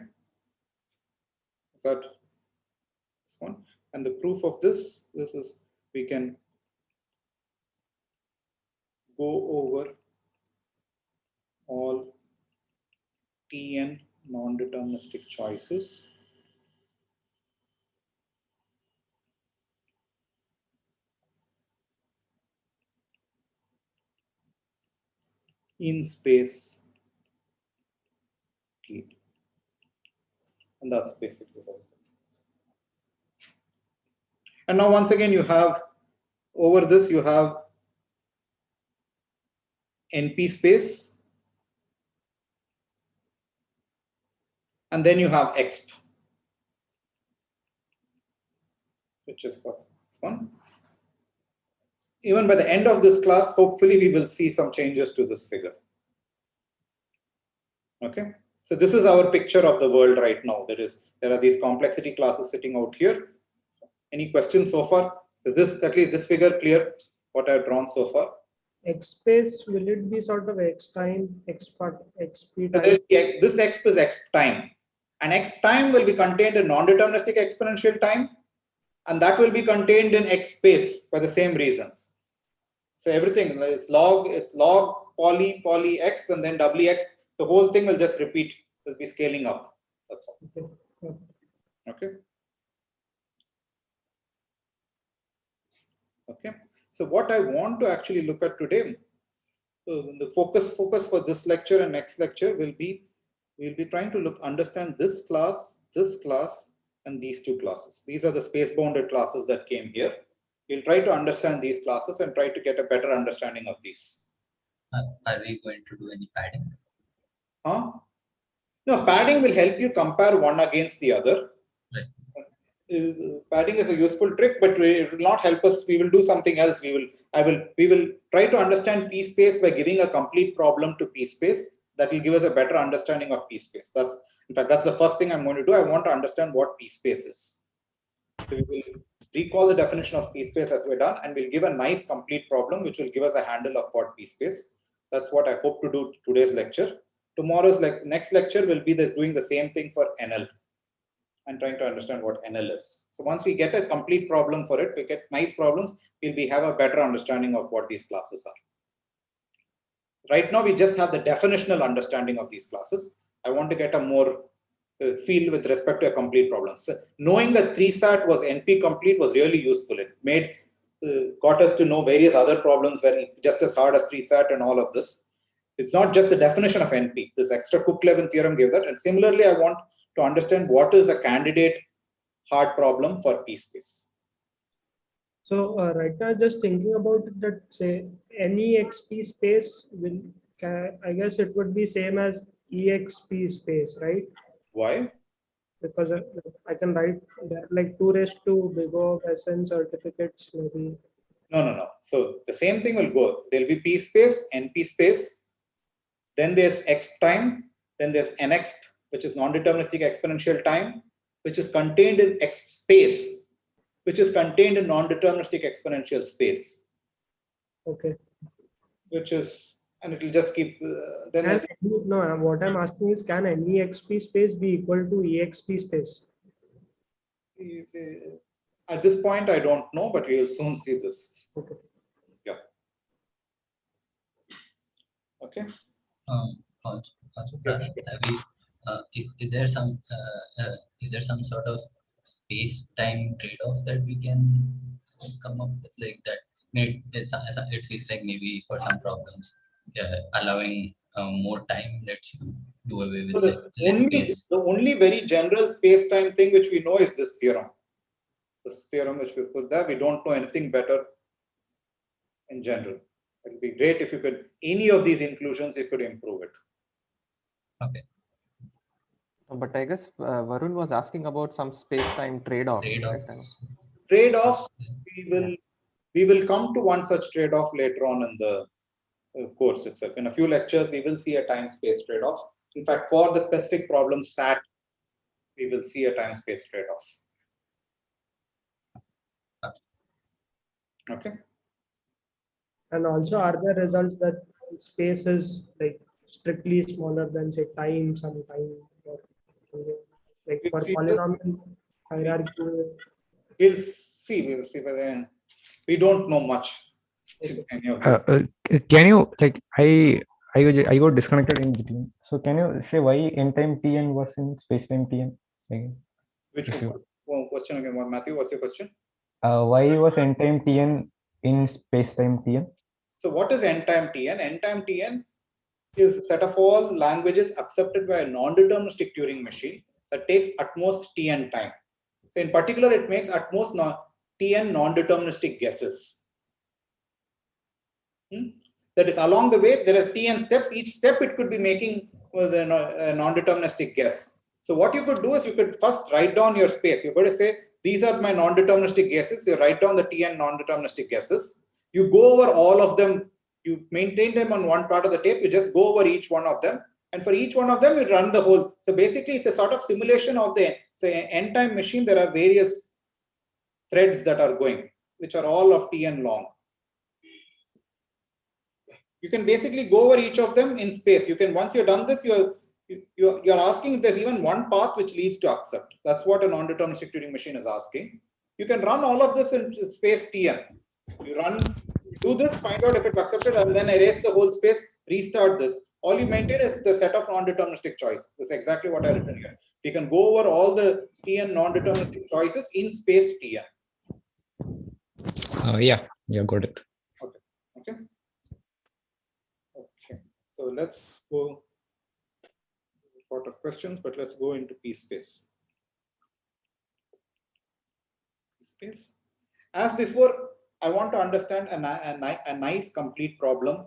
Is that this one? And the proof of this is we can go over all Tn non-deterministic choices in space T. And that's basically what it is. And now once again you have over this you have NP space, and then you have exp, which is what this one. Even by the end of this class, hopefully we will see some changes to this figure. Okay, so this is our picture of the world right now. There are these complexity classes sitting out here. Any questions so far? Is this at least this figure clear? What I've drawn so far? X space, will it be sort of X time, X part, XP time? So this exp is X time, and X time will be contained in non-deterministic exponential time, and that will be contained in X space for the same reasons. So everything is log poly X, and then doubly X. The whole thing will just repeat. Will be scaling up. That's all. Okay. Okay. So what I want to actually look at today, the focus for this lecture and next lecture will be, we'll be trying to understand this class, and these two classes. These are the space-bounded classes that came here. We'll try to understand these classes and try to get a better understanding of these. Are we going to do any padding? Huh? No, padding will help you compare one against the other. Right. Padding is a useful trick, but it will not help us. We will do something else. We will try to understand P-space by giving a complete problem to P-space. That will give us a better understanding of P-space. In fact, that's the first thing I'm going to do. I want to understand what P-space is. So we will recall the definition of P-space as we're done, and we'll give a nice complete problem, which will give us a handle of what P-space. That's what I hope to do today's lecture. Tomorrow's next lecture will be doing the same thing for NL and trying to understand what NL is. So once we get a complete problem for it, we get nice problems, we'll have a better understanding of what these classes are. Right now, we just have the definitional understanding of these classes. I want to get a more feel with respect to a complete problem. So knowing that 3SAT was NP complete was really useful. It made got us to know various other problems where just as hard as 3-SAT and all of this. It's not just the definition of NP. This extra Cook-Levin theorem gave that. And similarly, I want to understand what is a candidate hard problem for PSPACE. So right now, just thinking about it, that say any XP space will, I guess it would be same as EXP space, right? Why? Because I can write that like 2 raised to big O of SN certificates maybe. No. So the same thing will go. There'll be PSPACE, NPSPACE, then there's exp time, then there's nexp, which is non-deterministic exponential time, which is contained in exp space, which is contained in non-deterministic exponential space. Okay. Which is, and it will just keep, no, what I'm asking is, can any XP space be equal to EXP space? At this point, I don't know, but we will soon see this. Okay. Yeah. Okay. Also, is there some sort of space-time trade-off that we can come up with, like that? It feels like maybe for some problems, allowing more time lets you do away with less space. The only very general space-time thing which we know is this theorem. This theorem which we put there, we don't know anything better in general. It would be great if you could, any of these inclusions, you could improve it. Okay. But I guess Varun was asking about some space-time trade-offs. Trade-offs, we will come to one such trade-off later on in the course itself. In a few lectures, we will see a time-space trade-off. In fact, for the specific problem SAT, we will see a time-space trade-off. Okay. And also, are there results that space is like strictly smaller than say time, some time, or something like for polynomial hierarchy? We'll see whether we don't know much. Can you, like, I got disconnected in between. So can you say why n time Tn was in space time Tn again? Which question again, Matthew? What's your question? Why was n time Tn in space time Tn? So what is n time Tn? N time Tn is a set of all languages accepted by a non-deterministic Turing machine that takes at most Tn time. So in particular, it makes at most Tn non-deterministic guesses. That is, along the way, there is Tn steps. Each step it could be making a non-deterministic guess. So what you could do is you could first write down your space. You're going to say, these are my non-deterministic guesses. You write down the Tn non-deterministic guesses. You go over all of them. You maintain them on one part of the tape. You just go over each one of them. And for each one of them, you run the whole. So basically, it's a sort of simulation of the n-time machine. There are various threads that are going, which are all of Tn long. You can basically go over each of them in space. You can, once you're done this, you're asking if there's even one path which leads to accept. That's what a non-deterministic Turing machine is asking. You can run all of this in space Tn. You do this, find out if it's accepted, and then erase the whole space, restart this. All you maintain is the set of non-deterministic choice. This is exactly what I written here. You can go over all the Tn non-deterministic choices in space Tn. Yeah, got it. Okay. So let's go. A lot of questions, but let's go into PSPACE. PSPACE. As before, I want to understand a nice complete problem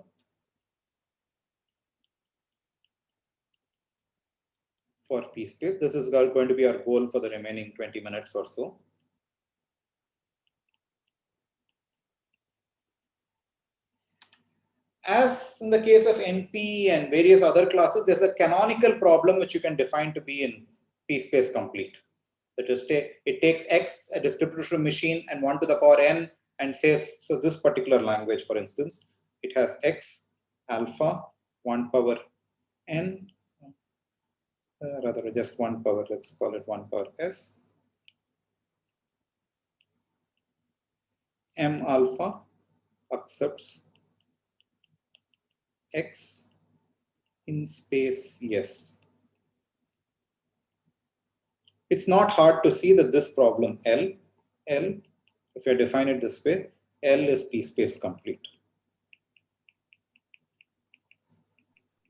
for PSPACE. This is going to be our goal for the remaining 20 minutes or so. As in the case of NP and various other classes, there's a canonical problem which you can define to be in PSPACE complete. That is, it takes X, a distributive machine, and 1 to the power n, and says, so this particular language, for instance, it has X, alpha, 1 power n, rather just 1 power, let's call it 1 power s, m alpha accepts X in space yes. It's not hard to see that this problem L, if you define it this way, L is PSPACE complete.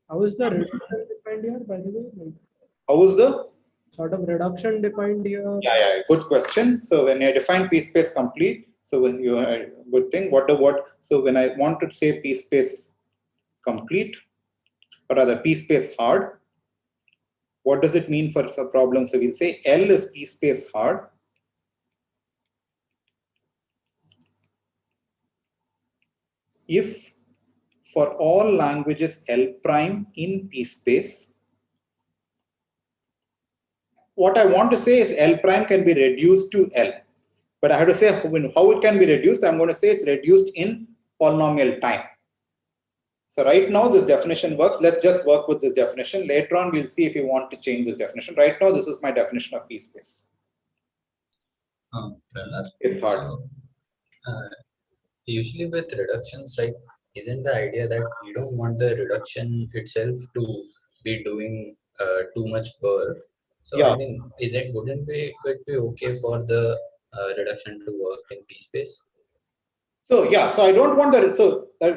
How is the reduction defined here, by the way? Like, How is the sort of reduction defined here? Yeah, good question. So when I define PSPACE complete, so when you good thing, so when I want to say PSPACE complete, or rather PSPACE hard, what does it mean for some problems? So we'll say L is PSPACE hard if for all languages L prime in PSPACE, what I want to say is L prime can be reduced to L. But I have to say how it can be reduced. I'm going to say it's reduced in polynomial time. So right now this definition works. Let's just work with this definition. Later on we'll see if you want to change this definition. Right now this is my definition of PSPACE. Prahladh, It's hard. so, usually with reductions, like, isn't the idea that we don't want the reduction itself to be doing too much work? So Yeah. I mean, wouldn't it be okay for the reduction to work in PSPACE? So yeah, so I don't want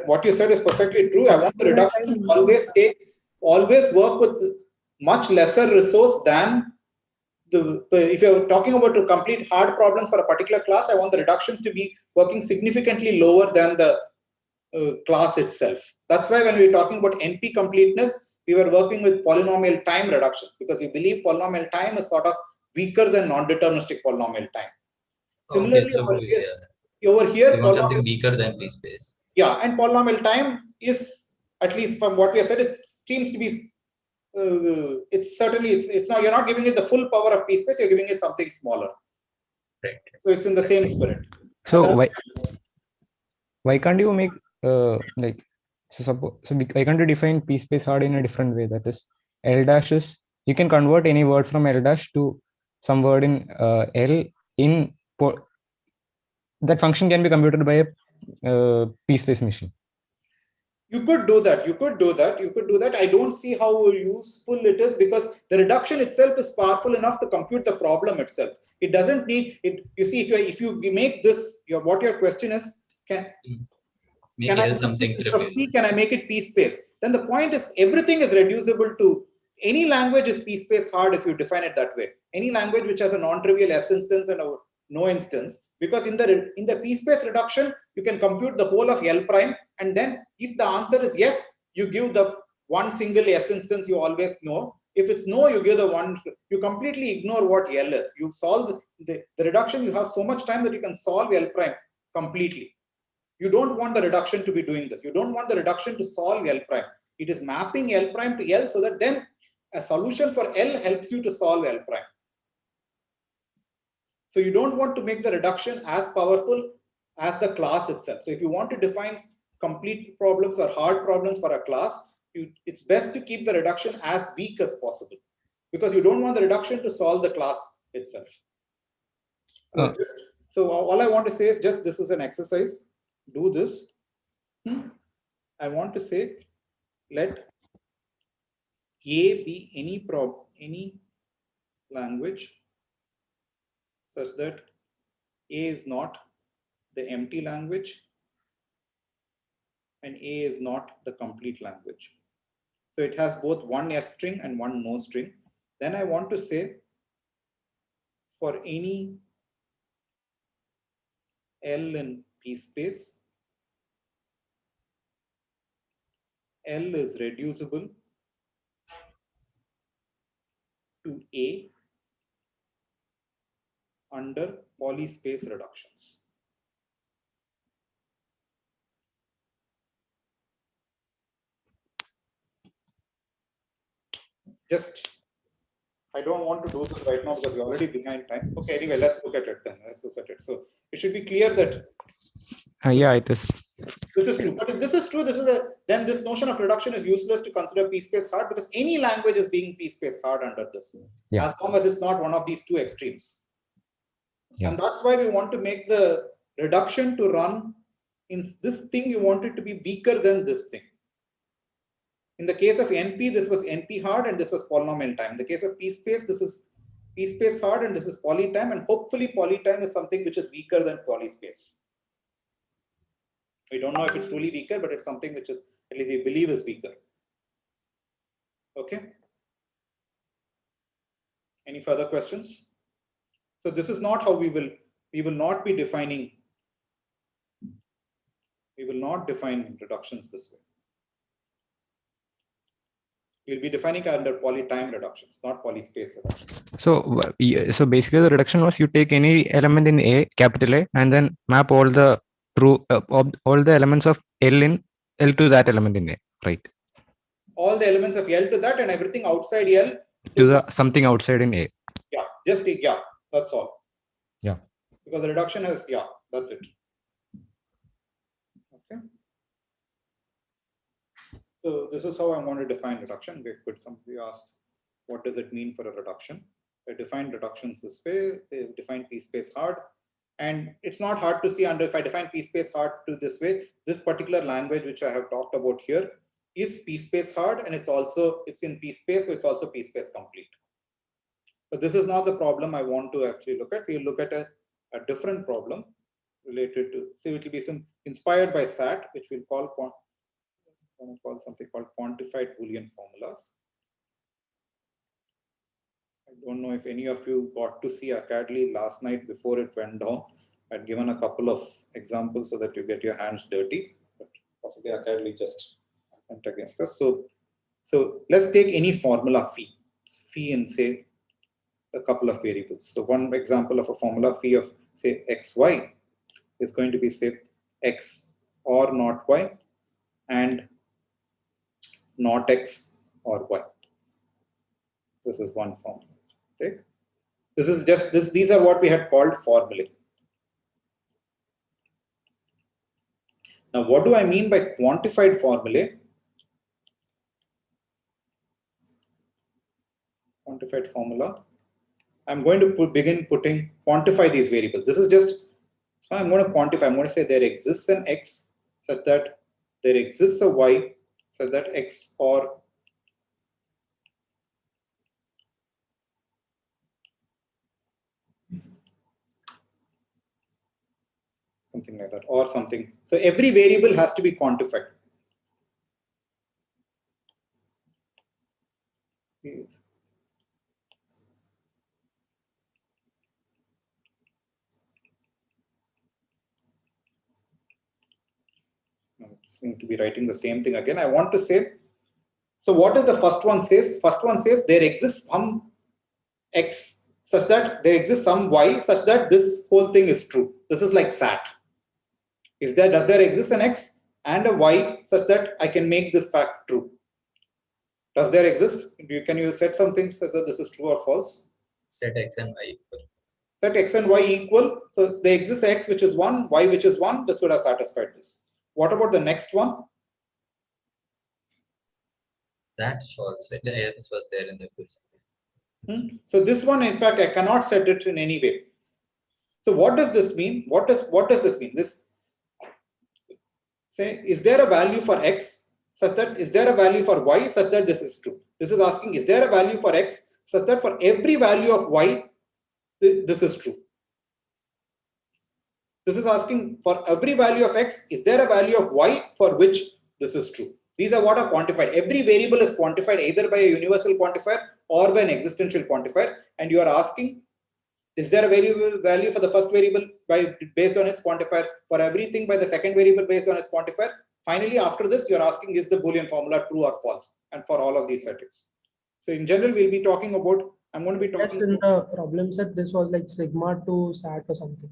what you said is perfectly true. I want the reduction to always work with much lesser resource than if you're talking about to complete hard problems for a particular class, I want the reductions to be working significantly lower than the class itself. That's why when we were talking about NP completeness, we were working with polynomial time reductions because we believe polynomial time is sort of weaker than non-deterministic polynomial time. Similarly, Okay, so over here, we want something weaker than PSPACE. Yeah, and polynomial time is, at least from what we have said, it seems to be it's certainly it's not, you're not giving it the full power of PSPACE, you're giving it something smaller. Right. So it's in the same spirit. So why can't you make like why can't you define PSPACE hard in a different way? That is, L dash is, you can convert any word from L dash to some word in L in that function can be computed by a PSPACE machine. You could do that. You could do that. I don't see how useful it is because the reduction itself is powerful enough to compute the problem itself. It doesn't need it. You see, if you make this, what your question is, can I something trivial? Can I make it PSPACE? Then the point is everything is reducible to any language is PSPACE hard if you define it that way. Any language which has a non-trivial S instance and a no instance, because in the PSPACE reduction you can compute the whole of L prime, and then if the answer is yes, you give the one single S instance you always know. If it's no, you give the one. You completely ignore what L is. You solve the reduction. You have so much time that you can solve L prime completely. You don't want the reduction to be doing this. You don't want the reduction to solve L prime. It is mapping L prime to L so that then a solution for L helps you to solve L prime. So you don't want to make the reduction as powerful as the class itself. So if you want to define complete problems or hard problems for a class, it's best to keep the reduction as weak as possible because you don't want the reduction to solve the class itself. So all I want to say is just this is an exercise. Do this. I want to say let A be any language such that A is not the empty language and A is not the complete language. So it has both one S string and one no string. Then I want to say for any L in PSPACE, L is reducible to A under polyspace reductions. Just, I don't want to do this right now because we're already behind time. Okay, anyway, let's look at it then. Let's look at it. So it should be clear that yeah, it is. This is true. But if this is true, then this notion of reduction is useless to consider PSPACE hard because any language is being PSPACE hard under this, as long as it's not one of these two extremes. Yeah. And that's why we want to make the reduction to run in this thing. You want it to be weaker than this thing. In the case of NP, this was NP hard and this was polynomial time. In the case of PSPACE, this is PSPACE hard and this is poly time, and hopefully poly time is something which is weaker than polyspace. We don't know if it's truly weaker, but it's something which is, at least we believe is weaker. Okay. Any further questions? So this is not how we will not be defining, we will not define reductions this way. We'll be defining under polytime reductions, not polyspace reductions. So, so basically the reduction was you take any element in A, capital A, and then map all the true, all the elements of L in L to that element in A, right? All the elements of L to that and everything outside L to the something outside in A. Yeah, just yeah, that's all. Yeah. Because the reduction has, yeah, that's it. Okay. So this is how I'm going to define reduction. Somebody asked, what does it mean for a reduction? I define reductions this way. They define PSPACE hard. And it's not hard to see under, if I define PSPACE hard to this way, this particular language which I have talked about here is PSPACE hard, and it's in PSPACE, so it's also PSPACE complete. But this is not the problem I want to actually look at. We'll look at a different problem related to, see, it will be some inspired by SAT, which we'll call something called quantified boolean formulas. I don't know if any of you got to see Academy last night before it went down. I'd given a couple of examples so that you get your hands dirty, but possibly Academy just went against us. So let's take any formula phi in, say, a couple of variables. So one example of a formula phi of, say, xy is going to be, say, x or not y and not x or y. This is one formula. Right? This is just this. These are what we had called formulae. Now, what do I mean by quantified formulae? Quantified formula. I'm going to quantify these variables. This is just, so I'm going to quantify. I'm going to say there exists an x such that there exists a y such that x or something like that, or something. So every variable has to be quantified. I seem to be writing the same thing again. I want to say, so what does the first one says? First one says there exists some x such that there exists some y such that this whole thing is true. This is like SAT. Does there exist an x and a y such that I can make this fact true? Does there exist? Can you set something such that this is true or false? Set x and y equal. Set x and y equal. So there exists x which is 1, y which is 1. This would have satisfied this. What about the next one? That's false. Right? Yeah, this was there in the quiz. So this one, in fact, I cannot set it in any way. So what does this mean? What does this mean? This, say, is there a value for x such that, is there a value for y such that this is true? This is asking, is there a value for x such that for every value of y, this is true? This is asking for every value of x, is there a value of y for which this is true? These are what are quantified. Every variable is quantified either by a universal quantifier or by an existential quantifier. And you are asking, is there a value for the first variable based on its quantifier, for everything by the second variable based on its quantifier? Finally, after this, you're asking, is the Boolean formula true or false? And for all of these settings. So in general, we'll be talking about, I'm going to be talking in the problem set, this was like sigma to SAT or something.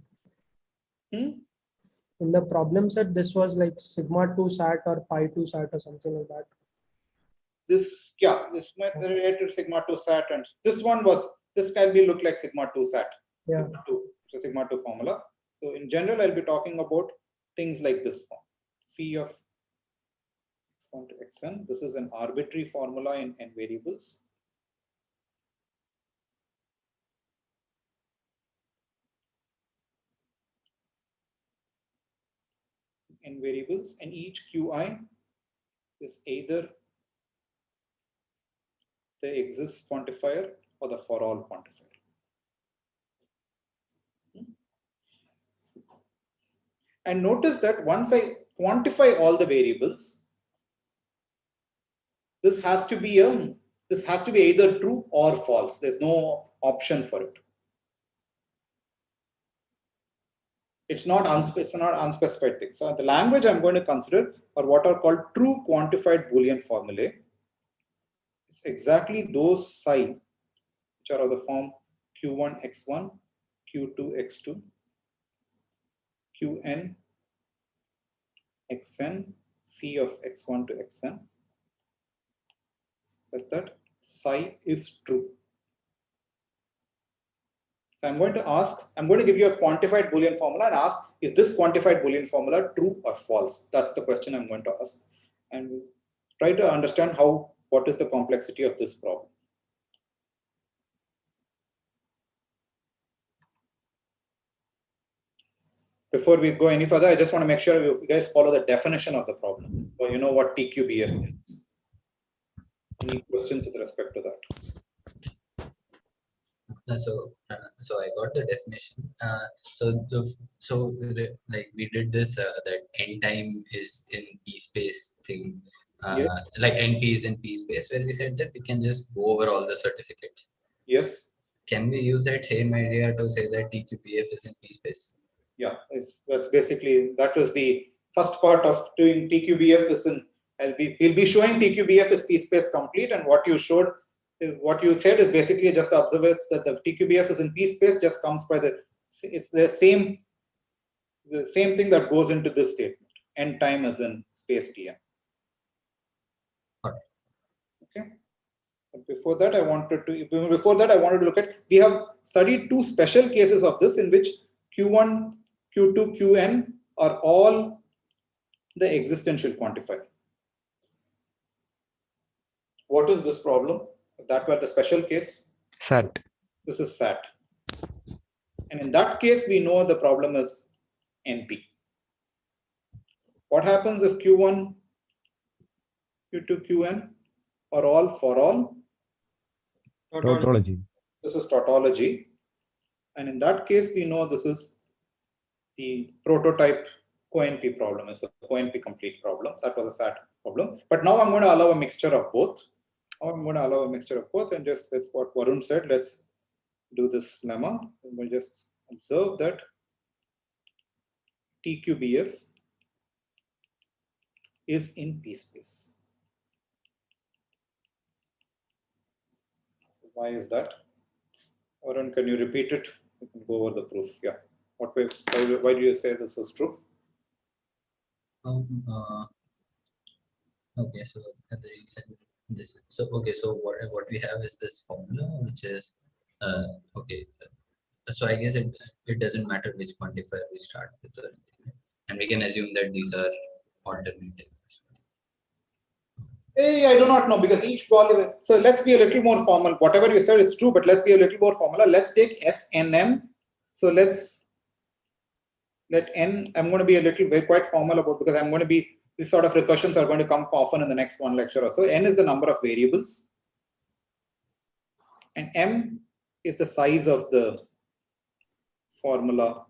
In the problem set, this was like sigma to SAT or pi to SAT or something like that. This, yeah, this related sigma to SAT, and this one was, this can be look like sigma to SAT. Yeah. Sigma to formula. So in general, I'll be talking about things like this form. Phi of x1 to xn. This is an arbitrary formula in n variables. N variables, and each qi is either the exists quantifier or the for all quantifier. And notice that once I quantify all the variables, this has to be either true or false. There's no option for it. It's not unspecified thing. So the language I'm going to consider are what are called true quantified Boolean formulae. It's exactly those psi which are of the form q1 x1, q2 x2, qn xn, phi of x1 to xn, such that psi is true. So I'm going to give you a quantified Boolean formula and ask, is this quantified Boolean formula true or false? That's the question I'm going to ask. And we'll try to understand what is the complexity of this problem. Before we go any further, I just want to make sure you guys follow the definition of the problem, or you know what TQBF is. Any questions with respect to that? So I got the definition. Like we did this that n time is in PSPACE thing, Yeah. like NP is in PSPACE, where we said that we can just go over all the certificates. Yes. Can we use that same idea to say that TQBF is in PSPACE? Yeah, that's basically, that was the first part of doing TQBF. We'll be showing TQBF is PSPACE complete, and what you said is basically just the observance that the TQBF is in PSPACE just comes by it's the same thing that goes into this statement. N time is in space TM. Okay. But before that, I wanted to look at, we have studied two special cases of this in which Q1, Q2, Qn are all the existential quantifier. What is this problem? If that were the special case, SAT. This is SAT. And in that case, we know the problem is NP. What happens if Q1, Q2, Qn are all for all? Tautology. This is tautology. And in that case, we know this is the prototype co-NP problem. It's a co-NP complete problem. That was a SAT problem. But now I'm going to allow a mixture of both. And just that's what Varun said. Let's do this lemma. And we'll just observe that TQBF is in PSPACE. Why is that? Varun, can you repeat it? You can go over the proof. Yeah. Why do you say this is true? Okay, so the reason this. So what we have is this formula, which is okay. So I guess it doesn't matter which quantifier we start with or anything, and we can assume that these are alternative. Hey, I do not know, because each polygon. So let's be a little more formal. Whatever you said is true, but let's be a little more formal. Let's take SNM. So let N. I'm going to be quite formal about, because I'm going to be, this sort of recursions are going to come often in the next one lecture or so. N is the number of variables, and M is the size of the formula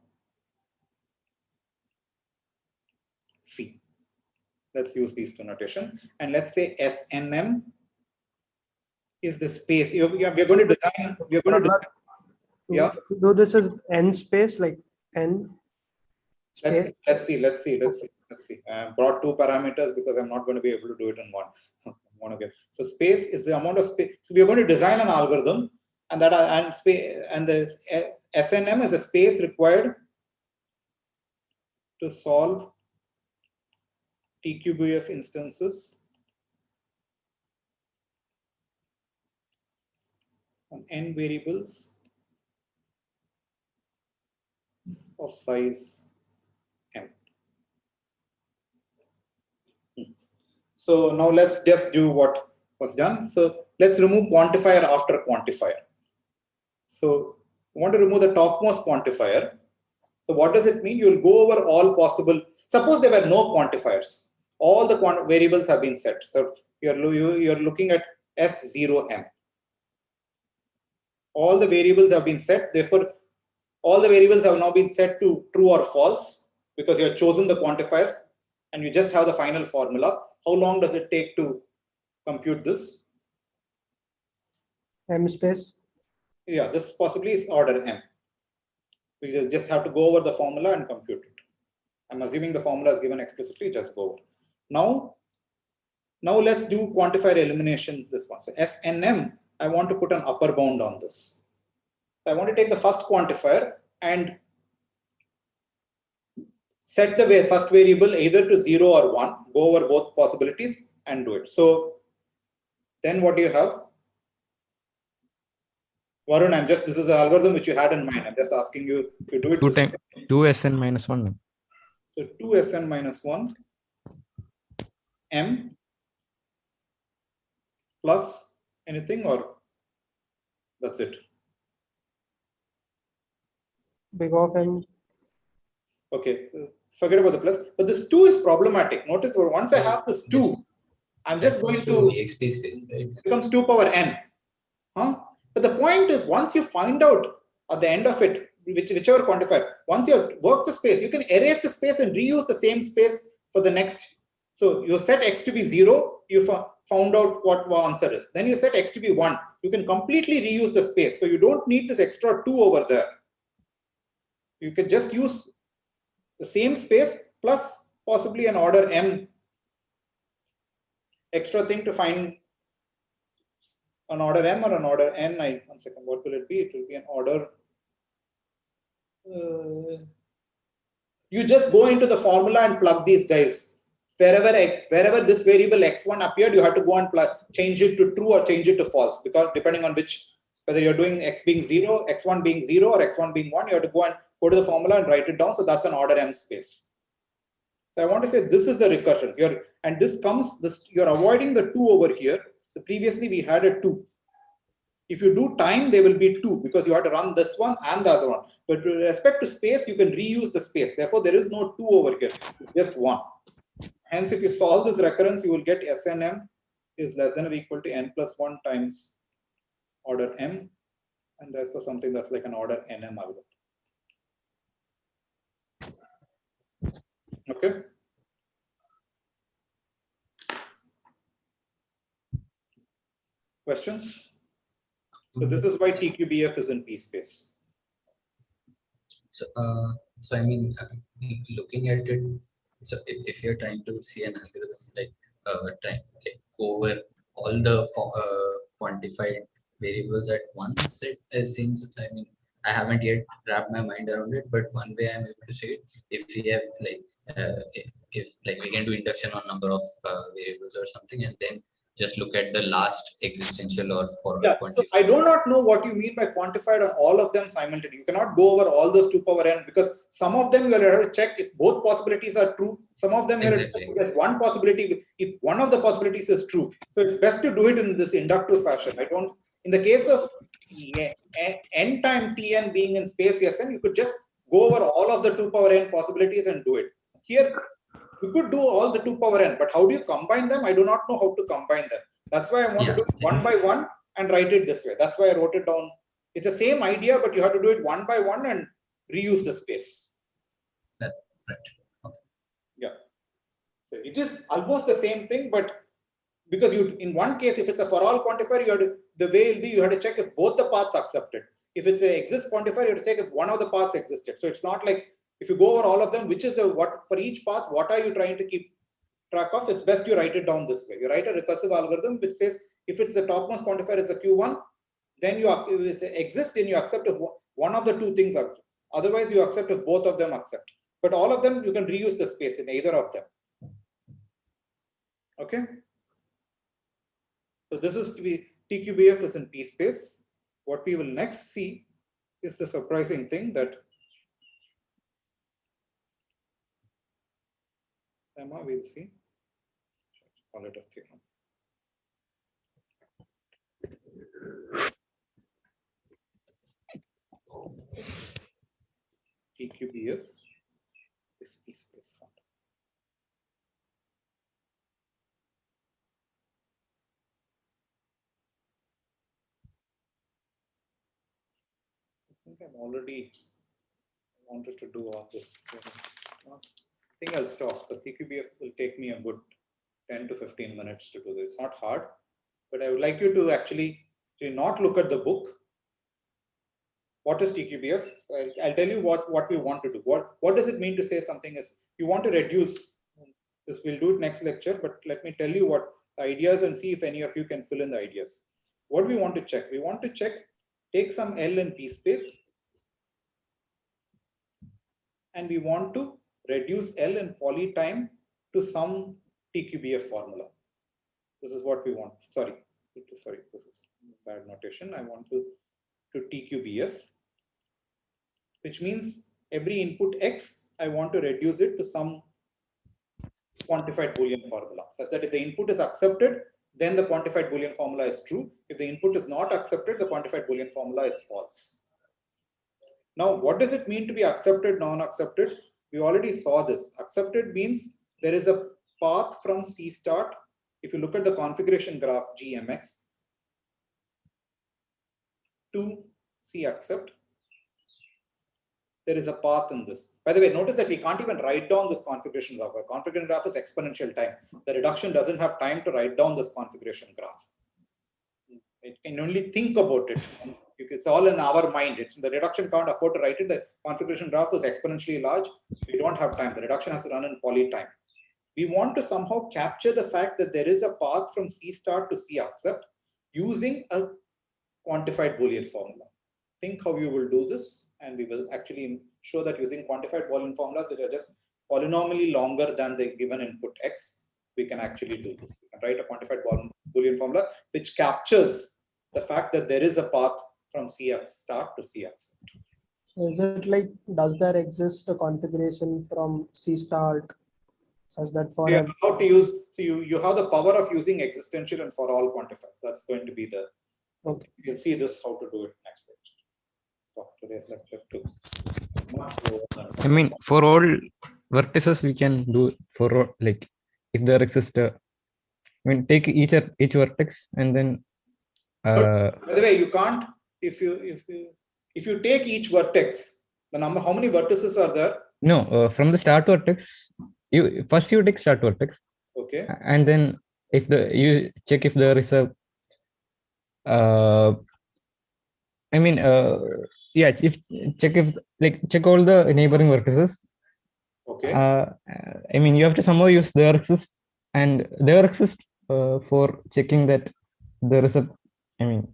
phi. Let's use these two notation, and let's say SNM is the space. We are going to design. Yeah. So this is N space, like N. Space. Let's see. I brought two parameters because I'm not going to be able to do it in one. So space is the amount of space. So we are going to design an algorithm, and the SNM is a space required to solve TQBF instances on n variables of size m. So now let's just do what was done. So let's remove quantifier after quantifier. So we want to remove the topmost quantifier. So what does it mean? You'll go over all possible. Suppose there were no quantifiers. All the variables have been set. So you're looking at S0M. All the variables have been set. Therefore, all the variables have now been set to true or false because you have chosen the quantifiers. and you just have the final formula, how long does it take to compute this? M space. Yeah, this possibly is order m. You just have to go over the formula and compute it. I'm assuming the formula is given explicitly, just go over. Now let's do quantified elimination this one. So SNM, I want to put an upper bound on this. So I want to take the first quantifier and set the first variable either to 0 or 1, go over both possibilities and do it. So then what do you have? Varun, this is the algorithm which you had in mind. I'm just asking you to do it. 2Sn minus 1. So 2Sn minus 1 m plus anything, or that's it? Big of m. Okay, forget about the plus. But this 2 is problematic. Notice once I have this 2, I'm just going to EXP space, right? It becomes 2 power n. Huh? But the point is, once you find out at the end of it, whichever quantifier, once you have worked the space, you can erase the space and reuse the same space for the next. So you set x to be 0, you found out what the answer is. Then you set x to be 1. You can completely reuse the space. So you don't need this extra 2 over there. You can just use the same space plus possibly an order m extra thing to find an order m or an order n. One second, what will it be? It will be an order. You just go into the formula and plug these guys. Wherever this variable x1 appeared, you have to go and change it to true or change it to false, because depending on whether you're doing x being 0, x1 being 0, or x1 being 1, you have to go to the formula and write it down. So that's an order m space. So I want to say this is the recursion. You're avoiding the 2 over here. So previously we had a 2. If you do time, there will be 2 because you have to run this one and the other one. But with respect to space, you can reuse the space. Therefore, there is no 2 over here, it's just 1. Hence, if you solve this recurrence, you will get SNM is less than or equal to n plus 1 times order m, and therefore something that's like an order nm algorithm. Okay. Questions? So this is why TQBF is in PSPACE. So, I mean, looking at it, so if you're trying to see an algorithm trying go over all the quantified variables at once, it seems. I mean, I haven't yet wrapped my mind around it, but one way I'm able to say it, if we have if we can do induction on number of variables or something, and then just look at the last existential or for quantified. So I do not know what you mean by quantified on all of them simultaneously. You cannot go over all those 2 power n because some of them you will have to check if both possibilities are true. Some of them there's one possibility if one of the possibilities is true. So it's best to do it in this inductive fashion. In the case of n time tn being in space Sn, you could just go over all of the 2 power n possibilities and do it. Here, you could do all the 2 power n, but how do you combine them? I do not know how to combine them. That's why I want to do it 1 by 1 and write it this way. That's why I wrote it down. It's the same idea, but you have to do it 1 by 1 and reuse the space. Right. Okay. Yeah. So it is almost the same thing, but because in one case, if it's a for all quantifier, the way will be you have to check if both the paths accepted. If it's a exist quantifier, you have to check if one of the paths existed. So it's not like if you go over all of them, which is for each path, what are you trying to keep track of? It's best you write it down this way. You write a recursive algorithm which says if it's the topmost quantifier is a Q1, then if it exists, then you accept if one of the 2 things are. Otherwise, you accept if both of them accept. But all of them, you can reuse the space in either of them. Okay. So this is TQBF is in PSPACE. What we will next see is the surprising thing that Emma will see. Call it a theorem. TQBF is PSPACE. I think I'm already wanted to do all this. think I'll stop because TQBF will take me a good 10 to 15 minutes to do this. It's not hard, but I would like you to actually not look at the book. What is TQBF? I'll tell you what we want to do. What does it mean to say something is you want to reduce this? We'll do it next lecture, but let me tell you what the ideas and see if any of you can fill in the ideas. What we want to check? We want to check, take some L in PSPACE, and we want to reduce L in polytime to some TQBF formula. This is what we want. Sorry, this is bad notation. I want to TQBF, which means every input X, I want to reduce it to some quantified Boolean formula, such that if the input is accepted, then the quantified Boolean formula is true. If the input is not accepted, the quantified Boolean formula is false. Now, what does it mean to be accepted, non-accepted? We already saw this. Accepted means there is a path from C start. If you look at the configuration graph GMX to C accept, there is a path in this. By the way, notice that we can't even write down this configuration graph. Our configuration graph is exponential time. The reduction doesn't have time to write down this configuration graph. It can only think about it. It's all in our mind. The reduction can't afford to write it. The configuration graph is exponentially large. We don't have time. The reduction has to run in poly time. We want to somehow capture the fact that there is a path from C start to C accept using a quantified Boolean formula. Think how you will do this, and we will actually show that using quantified Boolean formulas that are just polynomially longer than the given input X, we can actually do this. We can write a quantified Boolean formula which captures the fact that there is a path from C start to C accept. Is it like, does there exist a configuration from C start such that for how to use, so you have the power of using existential and for all quantifiers. That's going to be the, okay. You'll see this how to do it next lecture. Stop today's lecture too. I mean, for all vertices we can do for all, like if there exists a, I mean, take each vertex and then by the way, you can't, if you take each vertex, the number, how many vertices are there? No, from the start vertex, you take start vertex. Okay. And then if you check if there is a I mean yeah, check all the neighboring vertices. Okay. I mean, you have to somehow use there exist for checking that there is a, I mean,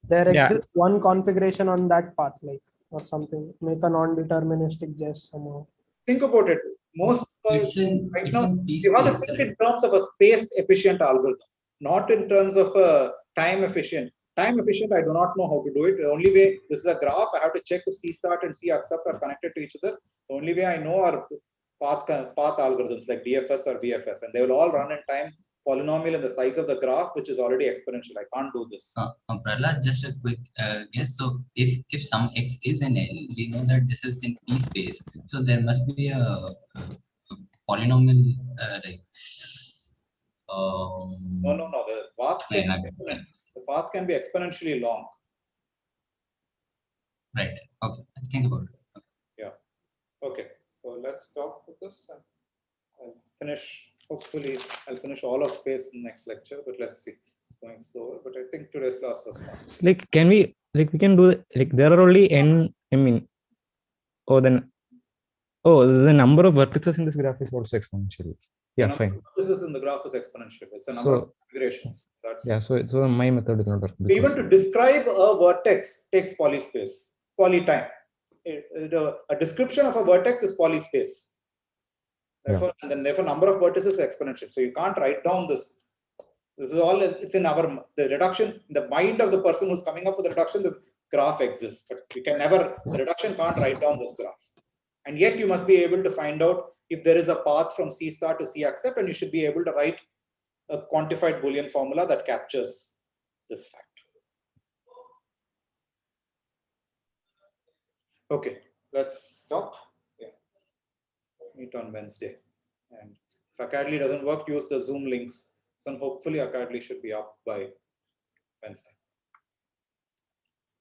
there exists one configuration on that path, like, or something. Make a non-deterministic guess somehow. Think about it. Most right now, you have to think in terms of a space efficient algorithm, not in terms of a time efficient. Time efficient, I do not know how to do it. The only way, this is a graph, I have to check if C start and C accept are connected to each other. The only way I know are path algorithms like DFS or BFS, and they will all run in time polynomial in the size of the graph, which is already exponential. I can't do this. Prahladh, just a quick guess. So if some X is in L, we know that this is in P space. So there must be a polynomial like. No. The path can be exponentially long. Right. Okay. Think about it. Okay. Yeah. Okay. So let's stop with this. I'll finish. Hopefully, I'll finish all of space in the next lecture. But let's see. It's going slower. But I think today's class was fun. Like, can we can do like there are only n. I mean, the number of vertices in this graph is also exponential. Yeah, fine. This is in the graph is exponential. It's a number of configurations. That's so my method is not working. Even to describe a vertex takes polyspace, polytime. A description of a vertex is polyspace. Therefore, and then therefore number of vertices is exponential. So you can't write down this. This is all, it's in the reduction, in the mind of the person who's coming up with the reduction, the graph exists. But we can never, the reduction can't write down this graph. And yet you must be able to find out if there is a path from C start to C accept, and you should be able to write a quantified Boolean formula that captures this fact. Okay, let's stop. Yeah. Meet on Wednesday. And if Academy doesn't work, use the Zoom links. So hopefully Academy should be up by Wednesday.